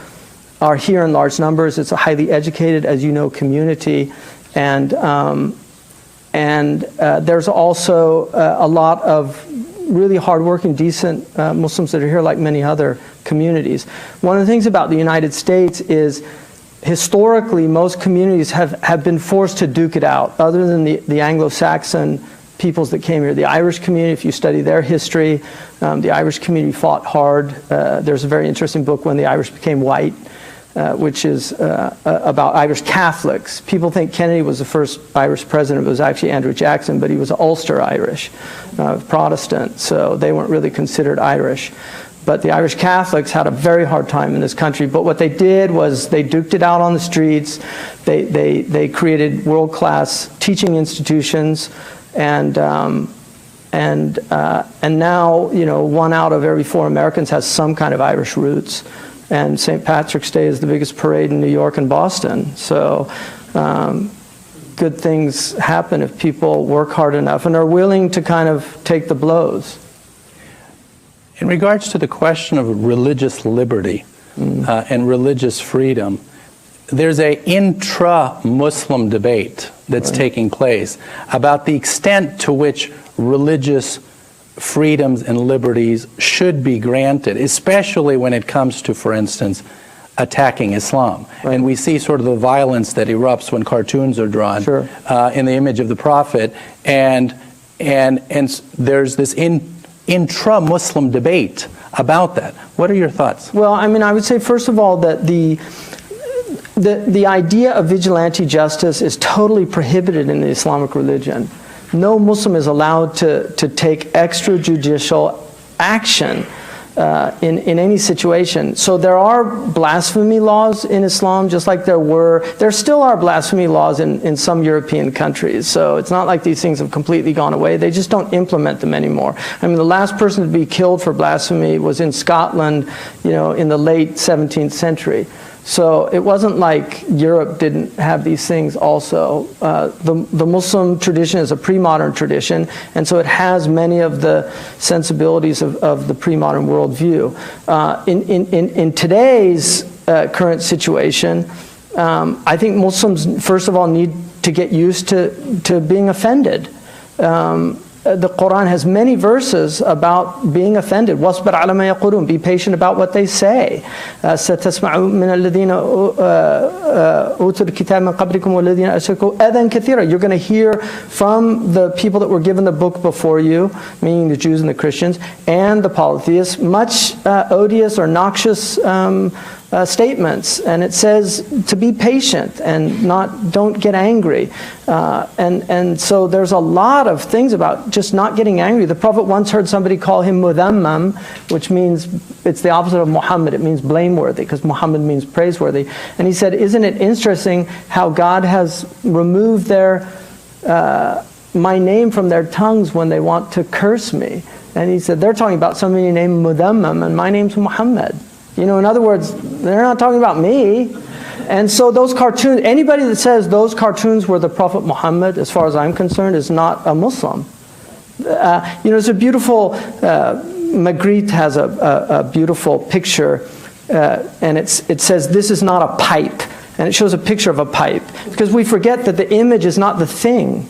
are here in large numbers. It's a highly educated, as you know, community, and there's also a lot of really hardworking, decent Muslims that are here, like many other communities. One of the things about the United States is, historically, most communities have been forced to duke it out, other than the Anglo-Saxon peoples that came here. The Irish community, if you study their history, the Irish community fought hard. There's a very interesting book, When the Irish Became White, which is about Irish Catholics. People think Kennedy was the first Irish president. It was actually Andrew Jackson, but he was Ulster Irish, Protestant, so they weren't really considered Irish. But the Irish Catholics had a very hard time in this country. But what they did was they duked it out on the streets. They created world-class teaching institutions, and now, 1 out of every 4 Americans has some kind of Irish roots. And St. Patrick's Day is the biggest parade in New York and Boston. So good things happen if people work hard enough and are willing to kind of take the blows. In regards to the question of religious liberty and religious freedom, there's an intra-Muslim debate that's taking place about the extent to which religious freedoms and liberties should be granted, especially when it comes to, for instance, attacking Islam. Right. And we see sort of the violence that erupts when cartoons are drawn in the image of the Prophet, and there's this intra-Muslim debate about that. What are your thoughts? Well, I mean, I would say, first of all, that the idea of vigilante justice is totally prohibited in the Islamic religion. No Muslim is allowed to take extrajudicial action in any situation. So there are blasphemy laws in Islam, just like there still are blasphemy laws in some European countries. So it's not like these things have completely gone away. They just don't implement them anymore. I mean, the last person to be killed for blasphemy was in Scotland, in the late 17th century. So it wasn't like Europe didn't have these things also. The Muslim tradition is a pre-modern tradition, and so it has many of the sensibilities of the pre-modern worldview. In today's current situation, I think Muslims, first of all, need to get used to being offended. The Quran has many verses about being offended. وَاصْبِرْ عَلَى مَا يَقُولُونَ. Be patient about what they say. سَتَسْمَعُ مِنَ الَّذِينَ أُوتُوا الْكِتَابَ مِنْ قَبْلِكُمْ وَالَّذِينَ أَشْرَكُوا أَذًى كَثِيرًا. You're going to hear from the people that were given the book before you, meaning the Jews and the Christians, and the polytheists, much odious or noxious statements, and it says to be patient and don't get angry, and so there's a lot of things about just not getting angry. The Prophet once heard somebody call him mudhammam, which means it's the opposite of Muhammad. It means blameworthy, because Muhammad means praiseworthy. And he said, "Isn't it interesting how God has removed my name from their tongues when they want to curse me?" And he said, "They're talking about somebody named Mudhammam, and my name's Muhammad." In other words, they're not talking about me. And so those cartoons, anybody that says those cartoons were the Prophet Muhammad, as far as I'm concerned, is not a Muslim. It's a beautiful, Magritte has a beautiful picture, and it says, "This is not a pipe." And it shows a picture of a pipe, because we forget that the image is not the thing.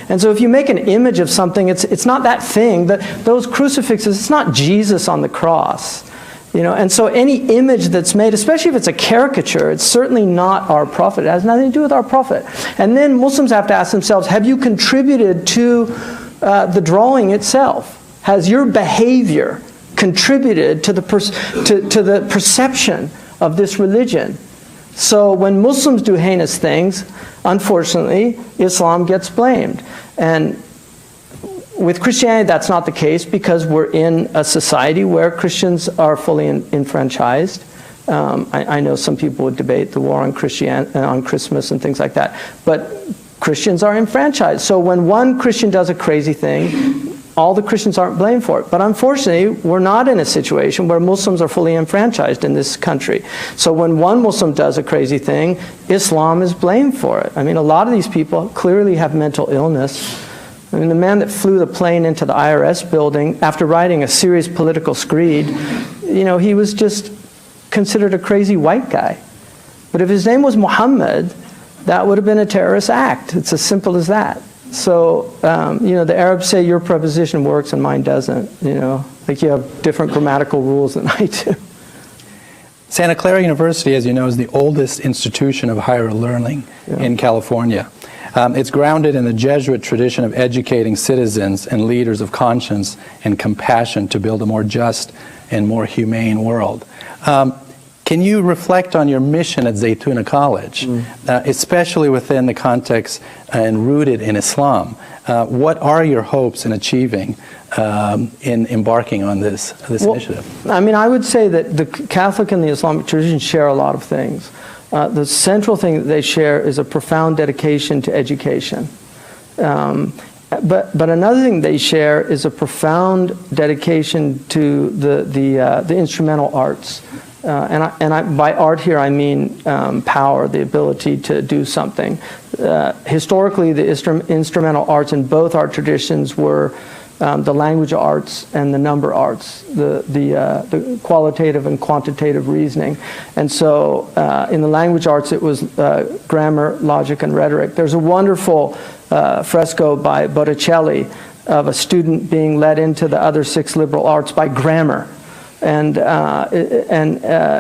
And so if you make an image of something, it's not that thing. Those crucifixes, it's not Jesus on the cross. And so any image that's made, especially if it's a caricature, it's certainly not our Prophet. It has nothing to do with our Prophet. And then Muslims have to ask themselves, have you contributed to the drawing itself? Has your behavior contributed to the perception of this religion? So when Muslims do heinous things, unfortunately, Islam gets blamed. And with Christianity, that's not the case, because we're in a society where Christians are fully enfranchised. I know some people would debate the war on Christmas and things like that, but Christians are enfranchised. So when one Christian does a crazy thing, all the Christians aren't blamed for it. But unfortunately, we're not in a situation where Muslims are fully enfranchised in this country. So when one Muslim does a crazy thing, Islam is blamed for it. I mean, a lot of these people clearly have mental illness. I mean, the man that flew the plane into the IRS building after writing a serious political screed, you know, he was just considered a crazy white guy. But if his name was Muhammad, that would have been a terrorist act. It's as simple as that. So, you know, the Arabs say your preposition works and mine doesn't, you know. Like you have different grammatical rules than I do. Santa Clara University, as you know, is the oldest institution of higher learning in California. It's grounded in the Jesuit tradition of educating citizens and leaders of conscience and compassion to build a more just and more humane world. Can you reflect on your mission at Zaytuna College, especially within the context and rooted in Islam? What are your hopes in achieving in embarking on this initiative? I mean, I would say that the Catholic and the Islamic tradition share a lot of things. The central thing that they share is a profound dedication to education. But another thing they share is a profound dedication to the instrumental arts. And by art here, I mean power, the ability to do something. Historically, the instrumental arts in both art traditions were the language arts and the number arts, the qualitative and quantitative reasoning. And so in the language arts, it was grammar, logic, and rhetoric. There's a wonderful fresco by Botticelli of a student being led into the other 6 liberal arts by grammar. And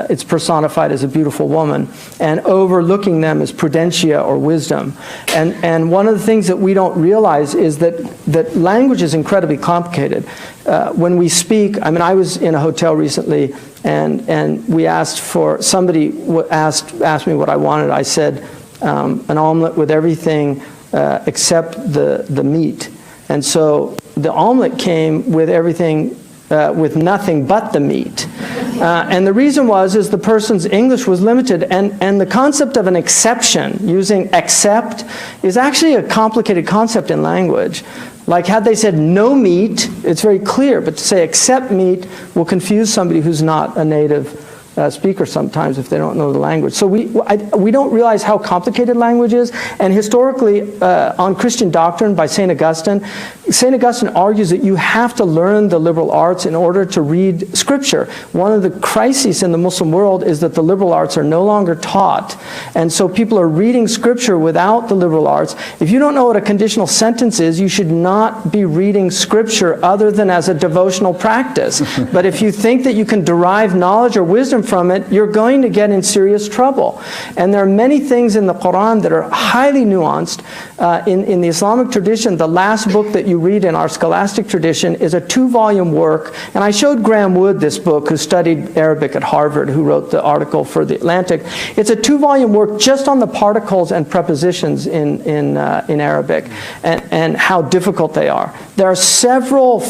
it's personified as a beautiful woman, and overlooking them is prudentia or wisdom. And one of the things that we don't realize is that language is incredibly complicated. When we speak, I mean, I was in a hotel recently, and we asked for, somebody asked me what I wanted. I said an omelet with everything except the meat. And so the omelet came with everything, with nothing but the meat. And the reason is the person's English was limited, and the concept of an exception, using except, is actually a complicated concept in language. Like had they said no meat, it's very clear, but to say except meat will confuse somebody who's not a native speaker sometimes if they don't know the language. So we don't realize how complicated language is. And historically, on Christian doctrine by St. Augustine argues that you have to learn the liberal arts in order to read Scripture. One of the crises in the Muslim world is that the liberal arts are no longer taught. And so people are reading Scripture without the liberal arts. If you don't know what a conditional sentence is, you should not be reading Scripture other than as a devotional practice. But if you think that you can derive knowledge or wisdom from it, you're going to get in serious trouble. And there are many things in the Quran that are highly nuanced. In the Islamic tradition, the last book that you read in our scholastic tradition is a 2-volume work. And I showed Graham Wood this book, who studied Arabic at Harvard, who wrote the article for The Atlantic. It's a 2-volume work just on the particles and prepositions in Arabic and how difficult they are. There are several,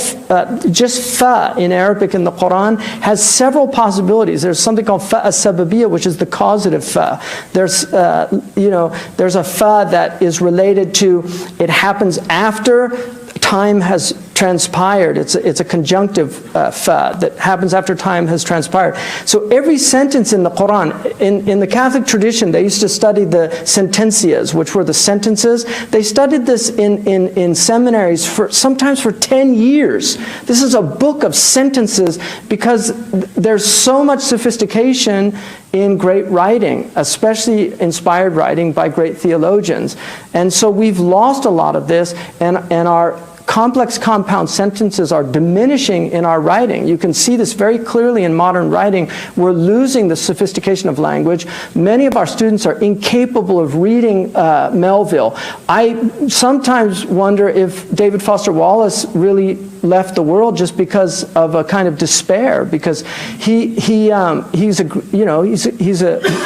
just fa in Arabic in the Quran has several possibilities. There's something called fa as-sababiyya, which is the causative fa. There's, there's a fa that is related to, it happens after time has transpired. It's a conjunctive fa that happens after time has transpired. So every sentence in the Quran, in the Catholic tradition, they used to study the sentencias, which were the sentences. They studied this in seminaries sometimes for 10 years. This is a book of sentences because there's so much sophistication in great writing, especially inspired writing by great theologians. And so we've lost a lot of this, and our complex compound sentences are diminishing in our writing. You can see this very clearly in modern writing. We're losing the sophistication of language. Many of our students are incapable of reading Melville. I sometimes wonder if David Foster Wallace really left the world just because of a kind of despair, because he's a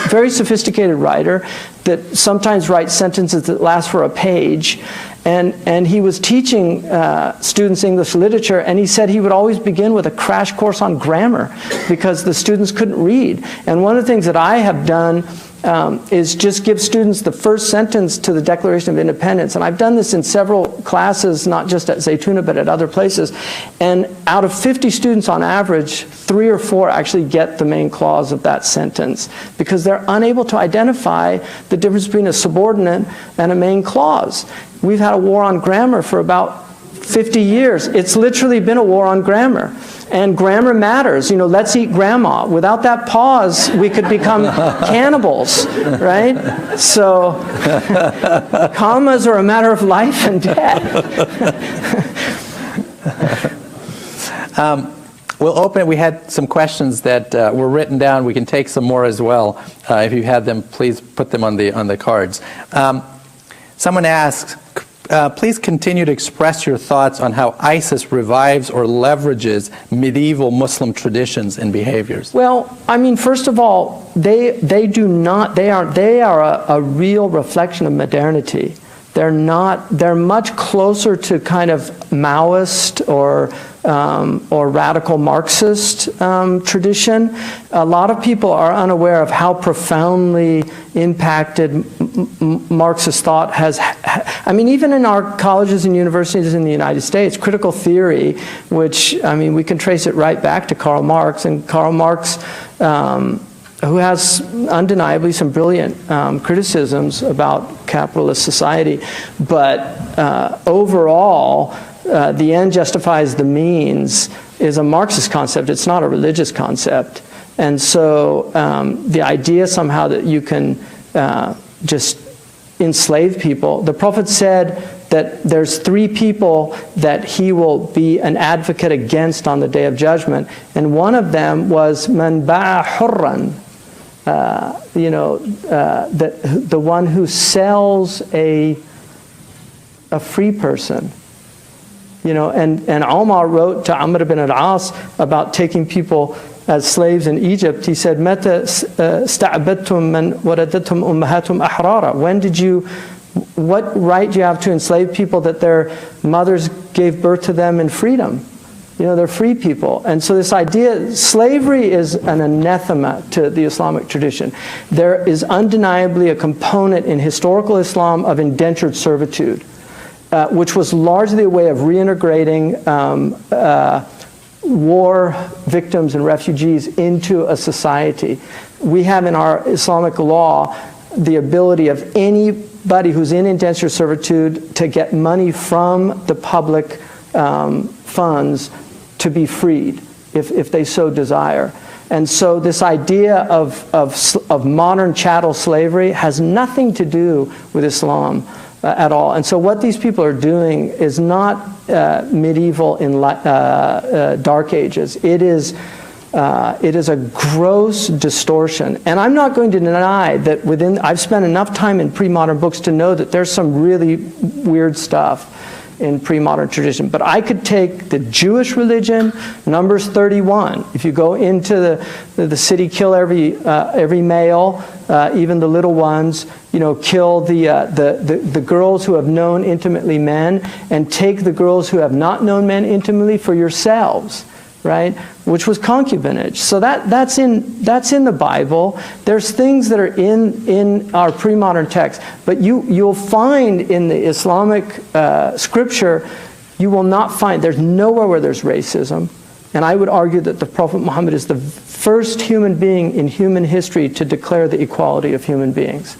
very sophisticated writer that sometimes writes sentences that last for a page. And he was teaching students English literature, and he said he would always begin with a crash course on grammar because the students couldn't read. And one of the things that I have done is just give students the first sentence to the Declaration of Independence. And I've done this in several classes, not just at Zaytuna, but at other places. And out of 50 students on average, 3 or 4 actually get the main clause of that sentence because they're unable to identify the difference between a subordinate and a main clause. We've had a war on grammar for about 50 years. It's literally been a war on grammar. And grammar matters. You know, let's eat grandma. Without that pause, we could become cannibals, right? So, commas are a matter of life and death. We'll open it. We had some questions that were written down. We can take some more as well. If you had them, please put them on the cards. Someone asks, please continue to express your thoughts on how ISIS revives or leverages medieval Muslim traditions and behaviors. Well, I mean, first of all, they are a real reflection of modernity. They're much closer to kind of Maoist or radical Marxist tradition. A lot of people are unaware of how profoundly impacted Marxist thought has. I mean, even in our colleges and universities in the United States, critical theory, which, I mean, we can trace it right back to Karl Marx, and Karl Marx, who has undeniably some brilliant criticisms about capitalist society, but overall, the end justifies the means is a Marxist concept. It's not a religious concept. And so the idea somehow that you can just enslave people, the Prophet said that there's 3 people that he will be an advocate against on the Day of Judgment, and one of them was man ba'a hurran, the one who sells a free person. You know, and Omar wrote to Amr ibn al-As about taking people as slaves in Egypt. He said, "Mata sta'badtum man waladathum ummahatum ahrara." What right do you have to enslave people that their mothers gave birth to them in freedom? You know, they're free people. And so this idea, slavery is an anathema to the Islamic tradition. There is undeniably a component in historical Islam of indentured servitude, which was largely a way of reintegrating war victims and refugees into a society. We have in our Islamic law the ability of anybody who's in indentured servitude to get money from the public funds to be freed if they so desire. And so this idea of modern chattel slavery has nothing to do with Islam at all. And so what these people are doing is not medieval in Dark Ages. It is a gross distortion. And I'm not going to deny that I've spent enough time in pre-modern books to know that there's some really weird stuff in pre-modern tradition. But I could take the Jewish religion, Numbers 31. If you go into the city, kill every male, even the little ones, you know, kill the girls who have known intimately men, and take the girls who have not known men intimately for yourselves, right? Which was concubinage. So that's in the Bible. There's things that are in our pre-modern text, but you'll find in the Islamic scripture, you will not find, there's nowhere where there's racism. And I would argue that the Prophet Muhammad is the first human being in human history to declare the equality of human beings.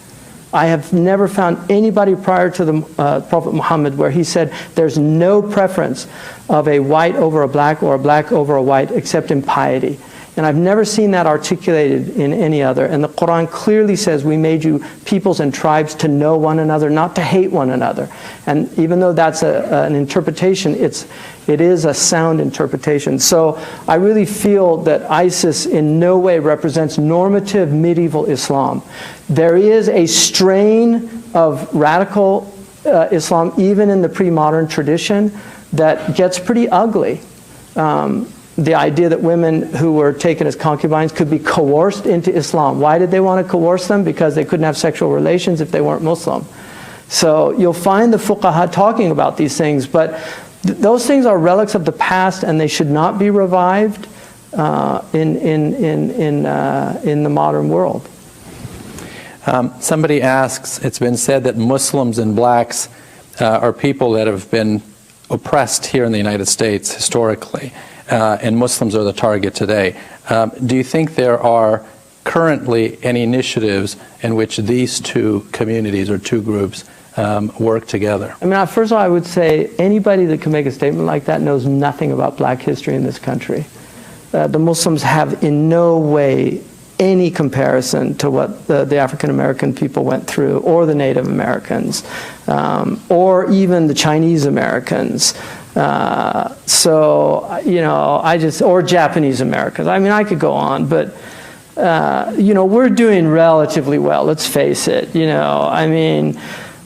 I have never found anybody prior to the Prophet Muhammad where he said there's no preference of a white over a black or a black over a white except in piety. And I've never seen that articulated in any other. And the Quran clearly says we made you peoples and tribes to know one another, not to hate one another. And even though that's an interpretation, it is a sound interpretation. So I really feel that ISIS in no way represents normative medieval Islam. There is a strain of radical Islam, even in the pre-modern tradition, that gets pretty ugly. The idea that women who were taken as concubines could be coerced into Islam. Why did they want to coerce them? Because they couldn't have sexual relations if they weren't Muslim. So you'll find the fuqaha talking about these things, but those things are relics of the past, and they should not be revived in the modern world. Somebody asks, it's been said that Muslims and blacks are people that have been oppressed here in the United States historically, and Muslims are the target today. Do you think there are currently any initiatives in which these two communities or two groups work together? I mean, first of all, I would say anybody that can make a statement like that knows nothing about black history in this country. The Muslims have in no way any comparison to what the African American people went through, or the Native Americans, or even the Chinese Americans. So, you know, or Japanese Americans. I mean, I could go on, but, you know, we're doing relatively well, let's face it. You know, I mean,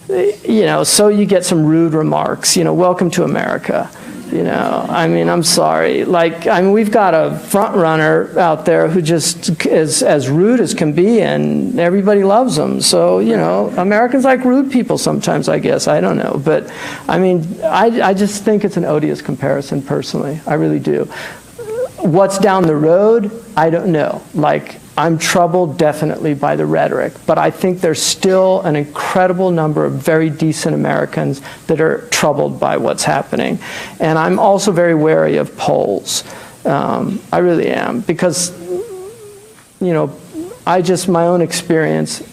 you know, so you get some rude remarks, you know, welcome to America. You know, I mean, I'm sorry. Like, I mean, we've got a front runner out there who just is as rude as can be, and everybody loves them. So, you know, Americans like rude people sometimes, I guess. I don't know. But, I mean, I just think it's an odious comparison, personally. I really do. What's down the road? I don't know. Like, I'm troubled definitely by the rhetoric, but I think there's still an incredible number of very decent Americans that are troubled by what's happening. And I'm also very wary of polls. I really am, because, you know, my own experience,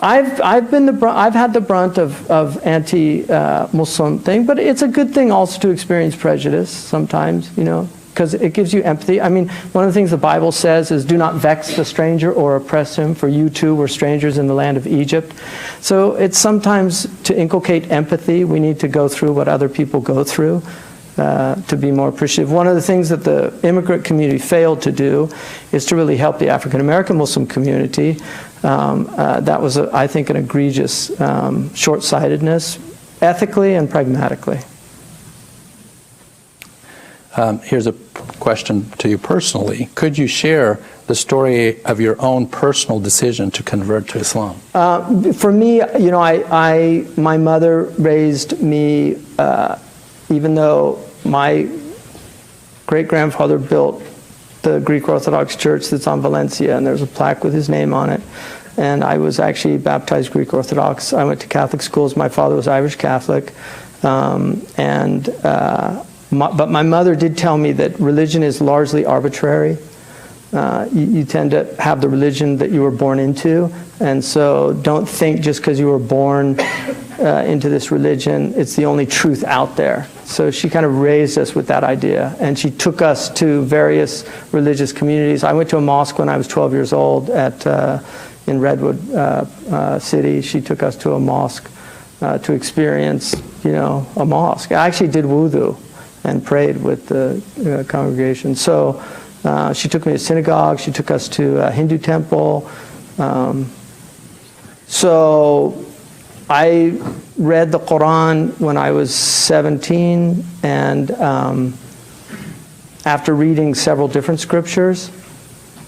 I've had the brunt of anti-Muslim thing, but it's a good thing also to experience prejudice sometimes, you know, because it gives you empathy. I mean, one of the things the Bible says is, do not vex the stranger or oppress him, for you too were strangers in the land of Egypt. So it's sometimes to inculcate empathy, we need to go through what other people go through to be more appreciative. One of the things that the immigrant community failed to do is to really help the African American Muslim community. That was, I think, an egregious short-sightedness, ethically and pragmatically. Here's a question to you personally. Could you share the story of your own personal decision to convert to Islam? For me, you know, my mother raised me, even though my great-grandfather built the Greek Orthodox Church that's on Valencia, and there's a plaque with his name on it. And I was actually baptized Greek Orthodox. I went to Catholic schools. My father was Irish Catholic. But my mother did tell me that religion is largely arbitrary. You tend to have the religion that you were born into, and so don't think just because you were born into this religion, it's the only truth out there. So she kind of raised us with that idea, and she took us to various religious communities. I went to a mosque when I was 12 years old in Redwood City. She took us to a mosque to experience, you know, a mosque. I actually did wudu and prayed with the congregation. So she took me to synagogue. She took us to a Hindu temple. So I read the Quran when I was 17, and after reading several different scriptures,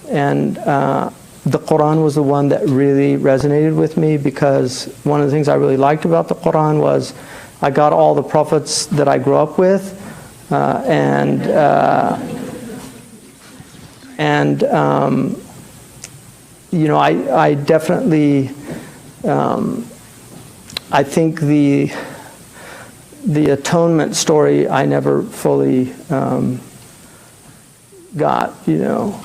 and the Quran was the one that really resonated with me, because one of the things I really liked about the Quran was I got all the prophets that I grew up with, you know, I definitely, I think the atonement story I never fully got, you know,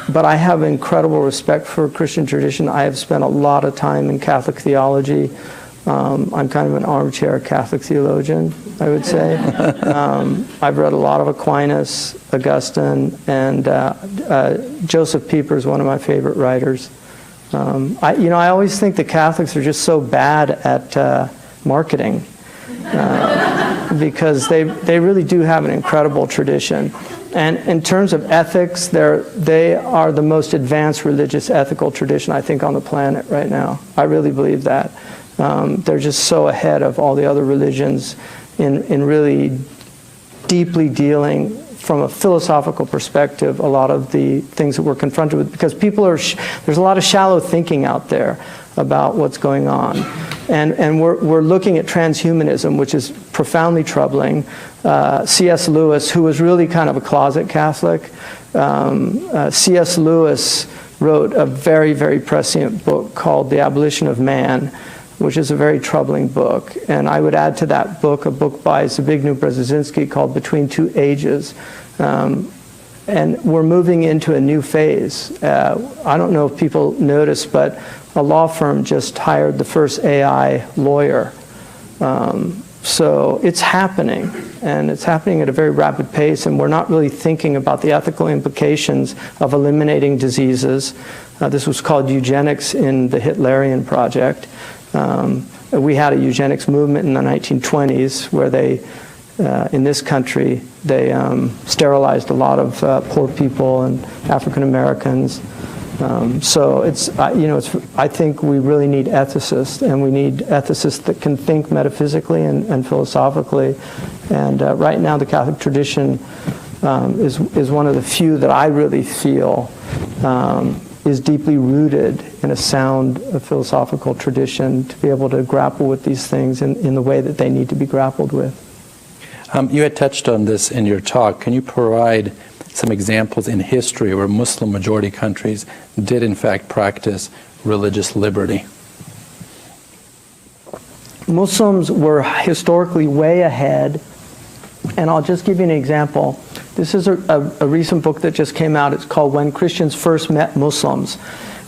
but I have incredible respect for Christian tradition. I have spent a lot of time in Catholic theology. I'm kind of an armchair Catholic theologian, I would say. I've read a lot of Aquinas, Augustine, and Joseph Pieper is one of my favorite writers. You know, I always think the Catholics are just so bad at marketing because they really do have an incredible tradition. And in terms of ethics, they are the most advanced religious ethical tradition, I think, on the planet right now. I really believe that. They're just so ahead of all the other religions in really deeply dealing from a philosophical perspective a lot of the things that we're confronted with, because there's a lot of shallow thinking out there about what's going on. And we're looking at transhumanism, which is profoundly troubling. C.S. Lewis, who was really kind of a closet Catholic, C.S. Lewis wrote a very, very prescient book called The Abolition of Man, which is a very troubling book. And I would add to that book a book by Zbigniew Brzezinski called Between Two Ages. And we're moving into a new phase. I don't know if people noticed, but a law firm just hired the first AI lawyer. So it's happening, and it's happening at a very rapid pace, and we're not really thinking about the ethical implications of eliminating diseases. This was called eugenics in the Hitlerian project. We had a eugenics movement in the 1920s where they, in this country, they sterilized a lot of poor people and African Americans. So I think we really need ethicists, and we need ethicists that can think metaphysically and philosophically. And right now, the Catholic tradition is one of the few that I really feel is deeply rooted in a sound philosophical tradition to be able to grapple with these things in the way that they need to be grappled with. You had touched on this in your talk. Can you provide some examples in history where Muslim majority countries did in fact practice religious liberty? Muslims were historically way ahead, and I'll just give you an example. This is a recent book that just came out. It's called When Christians First Met Muslims,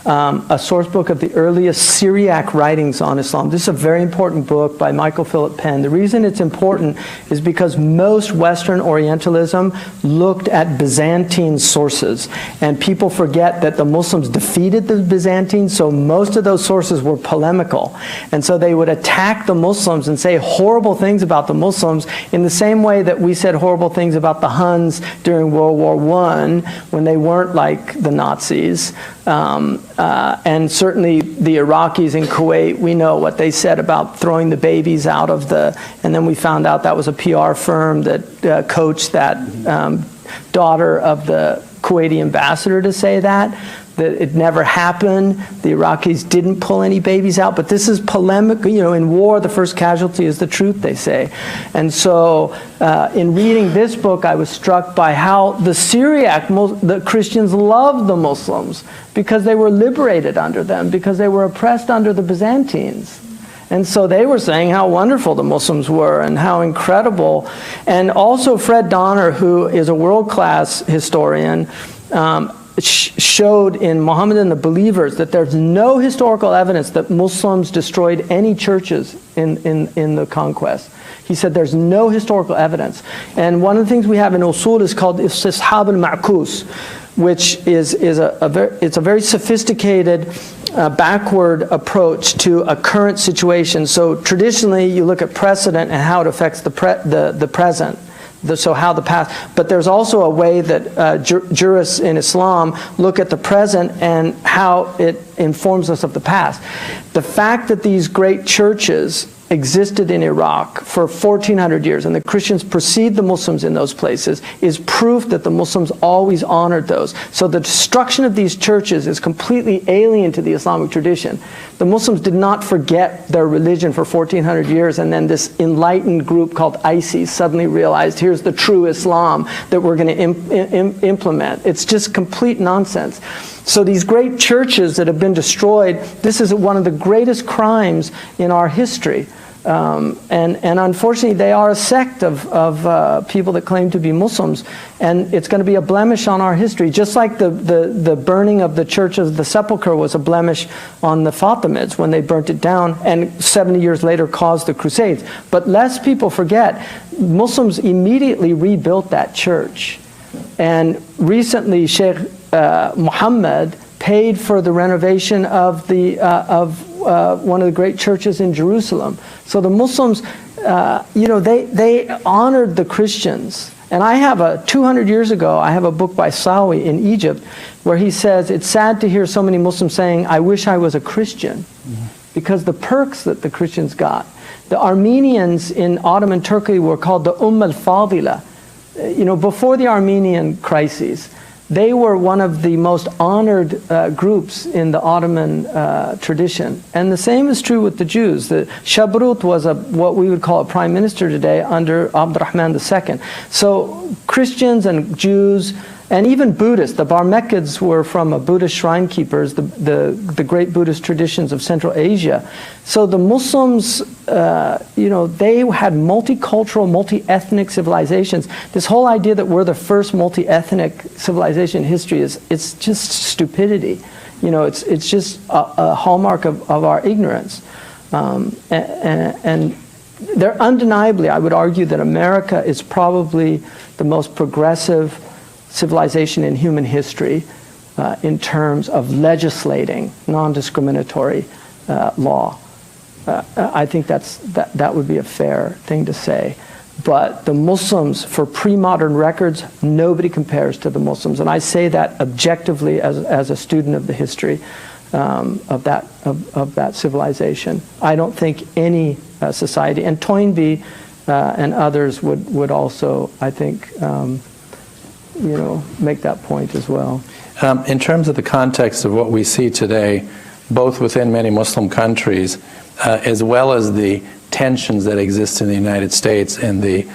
a source book of the earliest Syriac writings on Islam. This is a very important book by Michael Philip Penn. The reason it's important is because most Western Orientalism looked at Byzantine sources, and people forget that the Muslims defeated the Byzantines, so most of those sources were polemical. And so they would attack the Muslims and say horrible things about the Muslims in the same way that we said horrible things about the Huns during World War I when they weren't like the Nazis. And certainly the Iraqis in Kuwait, we know what they said about throwing the babies out of the, and then we found out that was a PR firm that coached that daughter of the Kuwaiti ambassador to say that it never happened. The Iraqis didn't pull any babies out, but this is polemic. You know, in war, the first casualty is the truth, they say. And so in reading this book, I was struck by how the Syriac, the Christians loved the Muslims because they were liberated under them, because they were oppressed under the Byzantines. And so they were saying how wonderful the Muslims were and how incredible. And also Fred Donner, who is a world-class historian, showed in Muhammad and the Believers that there's no historical evidence that Muslims destroyed any churches in the conquest. He said there's no historical evidence. And one of the things we have in Usul is called Istishab al-Ma'kus, which is a very sophisticated backward approach to a current situation. So traditionally you look at precedent and how it affects the present. So how the past, but there's also a way that jurists in Islam look at the present and how it informs us of the past. The fact that these great churches existed in Iraq for 1400 years and the Christians precede the Muslims in those places is proof that the Muslims always honored those. So the destruction of these churches is completely alien to the Islamic tradition. The Muslims did not forget their religion for 1400 years, and then this enlightened group called ISIS suddenly realized here's the true Islam that we're going to implement. It's just complete nonsense. So these great churches that have been destroyed, this is one of the greatest crimes in our history. And unfortunately, they are a sect of people that claim to be Muslims, and it's going to be a blemish on our history, just like the burning of the Church of the Sepulchre was a blemish on the Fatimids when they burnt it down, and 70 years later caused the Crusades. But lest people forget, Muslims immediately rebuilt that church. And recently, Shaykh Muhammad paid for the renovation of one of the great churches in Jerusalem. So the Muslims, they honored the Christians. And I have 200 years ago, I have a book by Sawi in Egypt where he says, it's sad to hear so many Muslims saying, I wish I was a Christian, because the perks that the Christians got. The Armenians in Ottoman Turkey were called the al-Fadila. Before the Armenian crises, they were one of the most honored groups in the Ottoman tradition. And the same is true with the Jews. The Shabrut was what we would call a prime minister today under Abdurrahman II. So Christians and Jews And even Buddhists, the Barmekids were from Buddhist shrine keepers, the great Buddhist traditions of Central Asia. So the Muslims, they had multicultural, multi-ethnic civilizations. This whole idea that we're the first multi-ethnic civilization in history it's just stupidity. It's just a hallmark of our ignorance. And they're undeniably, I would argue that America is probably the most progressive civilization in human history in terms of legislating non-discriminatory law. I think that would be a fair thing to say. But the Muslims, for pre-modern records, nobody compares to the Muslims. And I say that objectively as a student of the history of that civilization. I don't think any society, and Toynbee and others would also, I think, make that point as well. In terms of the context of what we see today, both within many Muslim countries, as well as the tensions that exist in the United States and the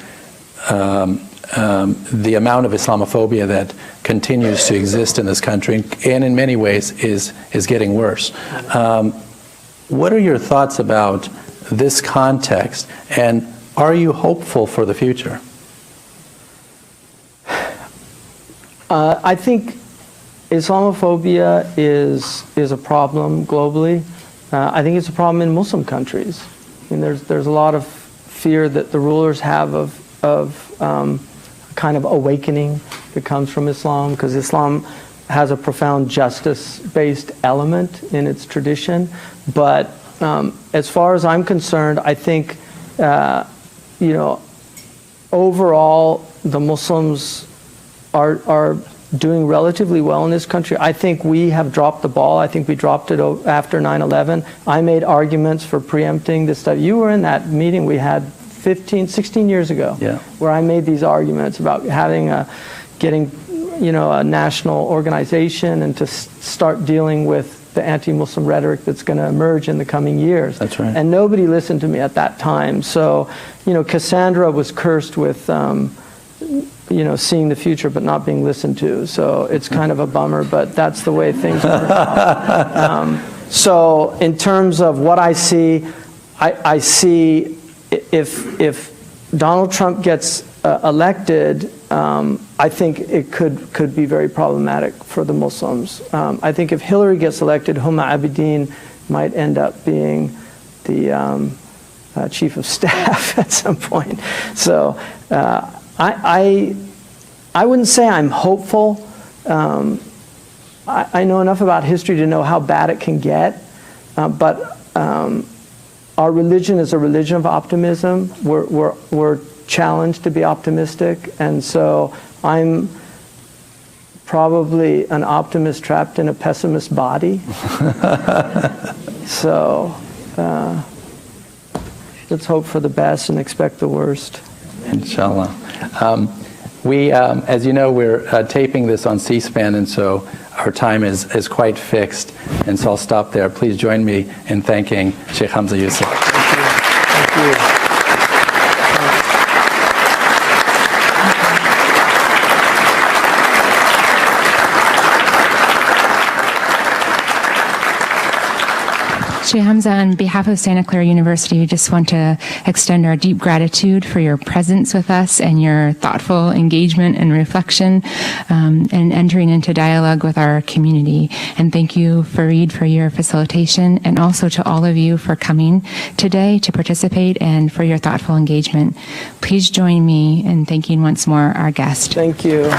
amount of Islamophobia that continues to exist in this country, and in many ways is getting worse. What are your thoughts about this context, and are you hopeful for the future? I think Islamophobia is a problem globally. I think it's a problem in Muslim countries. I mean, there's a lot of fear that the rulers have of kind of awakening that comes from Islam, because Islam has a profound justice-based element in its tradition. But as far as I'm concerned, I think overall the Muslims are doing relatively well in this country. I think we have dropped the ball. I think we dropped it after 9/11. I made arguments for preempting this stuff. You were in that meeting we had 16 years ago, yeah, where I made these arguments about getting a national organization and to start dealing with the anti-Muslim rhetoric that's going to emerge in the coming years. That's right. And nobody listened to me at that time. So, Cassandra was cursed with seeing the future but not being listened to. So it's kind of a bummer, but that's the way things are. So in terms of what I see, I see if Donald Trump gets elected, I think it could be very problematic for the Muslims. I think if Hillary gets elected, Huma Abedin might end up being the chief of staff at some point. So I wouldn't say I'm hopeful. I know enough about history to know how bad it can get, but our religion is a religion of optimism. We're challenged to be optimistic, and so I'm probably an optimist trapped in a pessimist body. So let's hope for the best and expect the worst. Inshallah. As you know, we're taping this on C-SPAN, and so our time is quite fixed, and so I'll stop there. Please join me in thanking Shaykh Hamza Yusuf. Thank you. Thank you. Shaykh Hamza, on behalf of Santa Clara University, we just want to extend our deep gratitude for your presence with us and your thoughtful engagement and reflection and entering into dialogue with our community. And thank you, Fareed, for your facilitation, and also to all of you for coming today to participate and for your thoughtful engagement. Please join me in thanking once more our guest. Thank you.